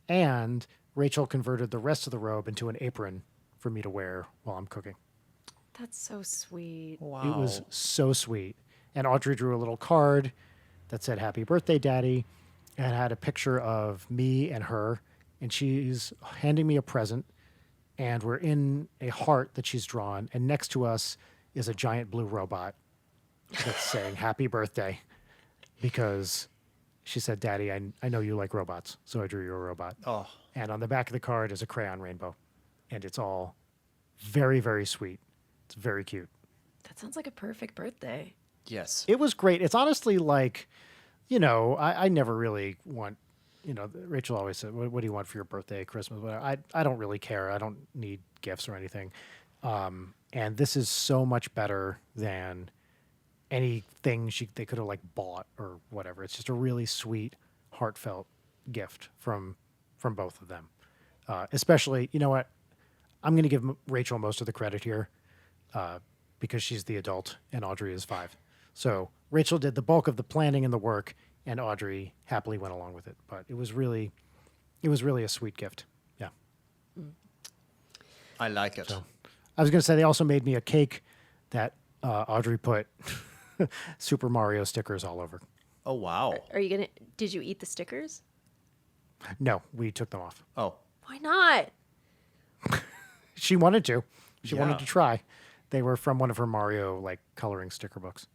And Rachel converted the rest of the robe into an apron for me to wear while I'm cooking. That's so sweet. Wow. It was so sweet. And Audrey drew a little card that said, "Happy birthday, Daddy," and had a picture of me and her. And she's handing me a present. And we're in a heart that she's drawn. And next to us is a giant blue robot that's saying, "Happy birthday." Because she said, "Daddy, I know you like robots, so I drew you a robot." Oh. And on the back of the card is a crayon rainbow. And it's all very, very sweet. It's very cute. That sounds like a perfect birthday. Yes. It was great. It's honestly like, I never really want, Rachel always said, what do you want for your birthday, Christmas? I don't really care. I don't need gifts or anything. And this is so much better than anything they could have like bought or whatever. It's just a really sweet, heartfelt gift from both of them. Especially, you know what? I'm going to give Rachel most of the credit here because she's the adult and Audrey is 5. So Rachel did the bulk of the planning and the work, and Audrey happily went along with it. But it was really a sweet gift. Yeah. I like it. So I was going to say they also made me a cake that Audrey put Super Mario stickers all over. Oh, wow. Did you eat the stickers? No, we took them off. Oh. Why not? She wanted to. She Yeah. wanted to try. They were from one of her Mario like coloring sticker books.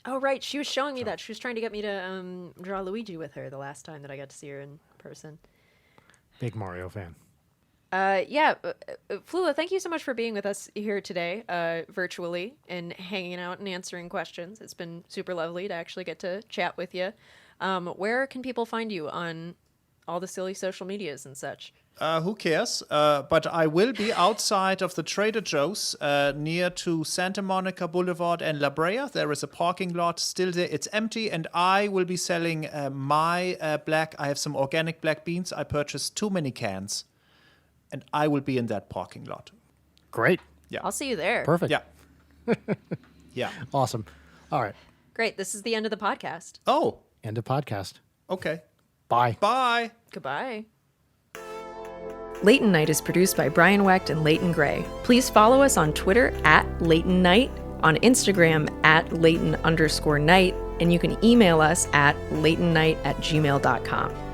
Oh, right. She was showing me that. She was trying to get me to draw Luigi with her the last time that I got to see her in person. Big Mario fan. Flula, thank you so much for being with us here today, virtually, and hanging out and answering questions. It's been super lovely to actually get to chat with you. Where can people find you on all the silly social medias and such? Who cares? But I will be outside of the Trader Joe's near to Santa Monica Boulevard and La Brea. There is a parking lot still there. It's empty, and I will be selling my I have some organic black beans. I purchased too many cans, and I will be in that parking lot. Great. Yeah. I'll see you there. Perfect. Yeah. Yeah. Awesome. All right. Great. This is the end of the podcast. Oh, End of podcast. okay. Bye. Bye. Goodbye. Leighton Night is produced by Brian Wecht and Leighton Gray. Please follow us on Twitter @Leighton Night, on Instagram @Leighton_Night, and you can email us at leightonnight@gmail.com.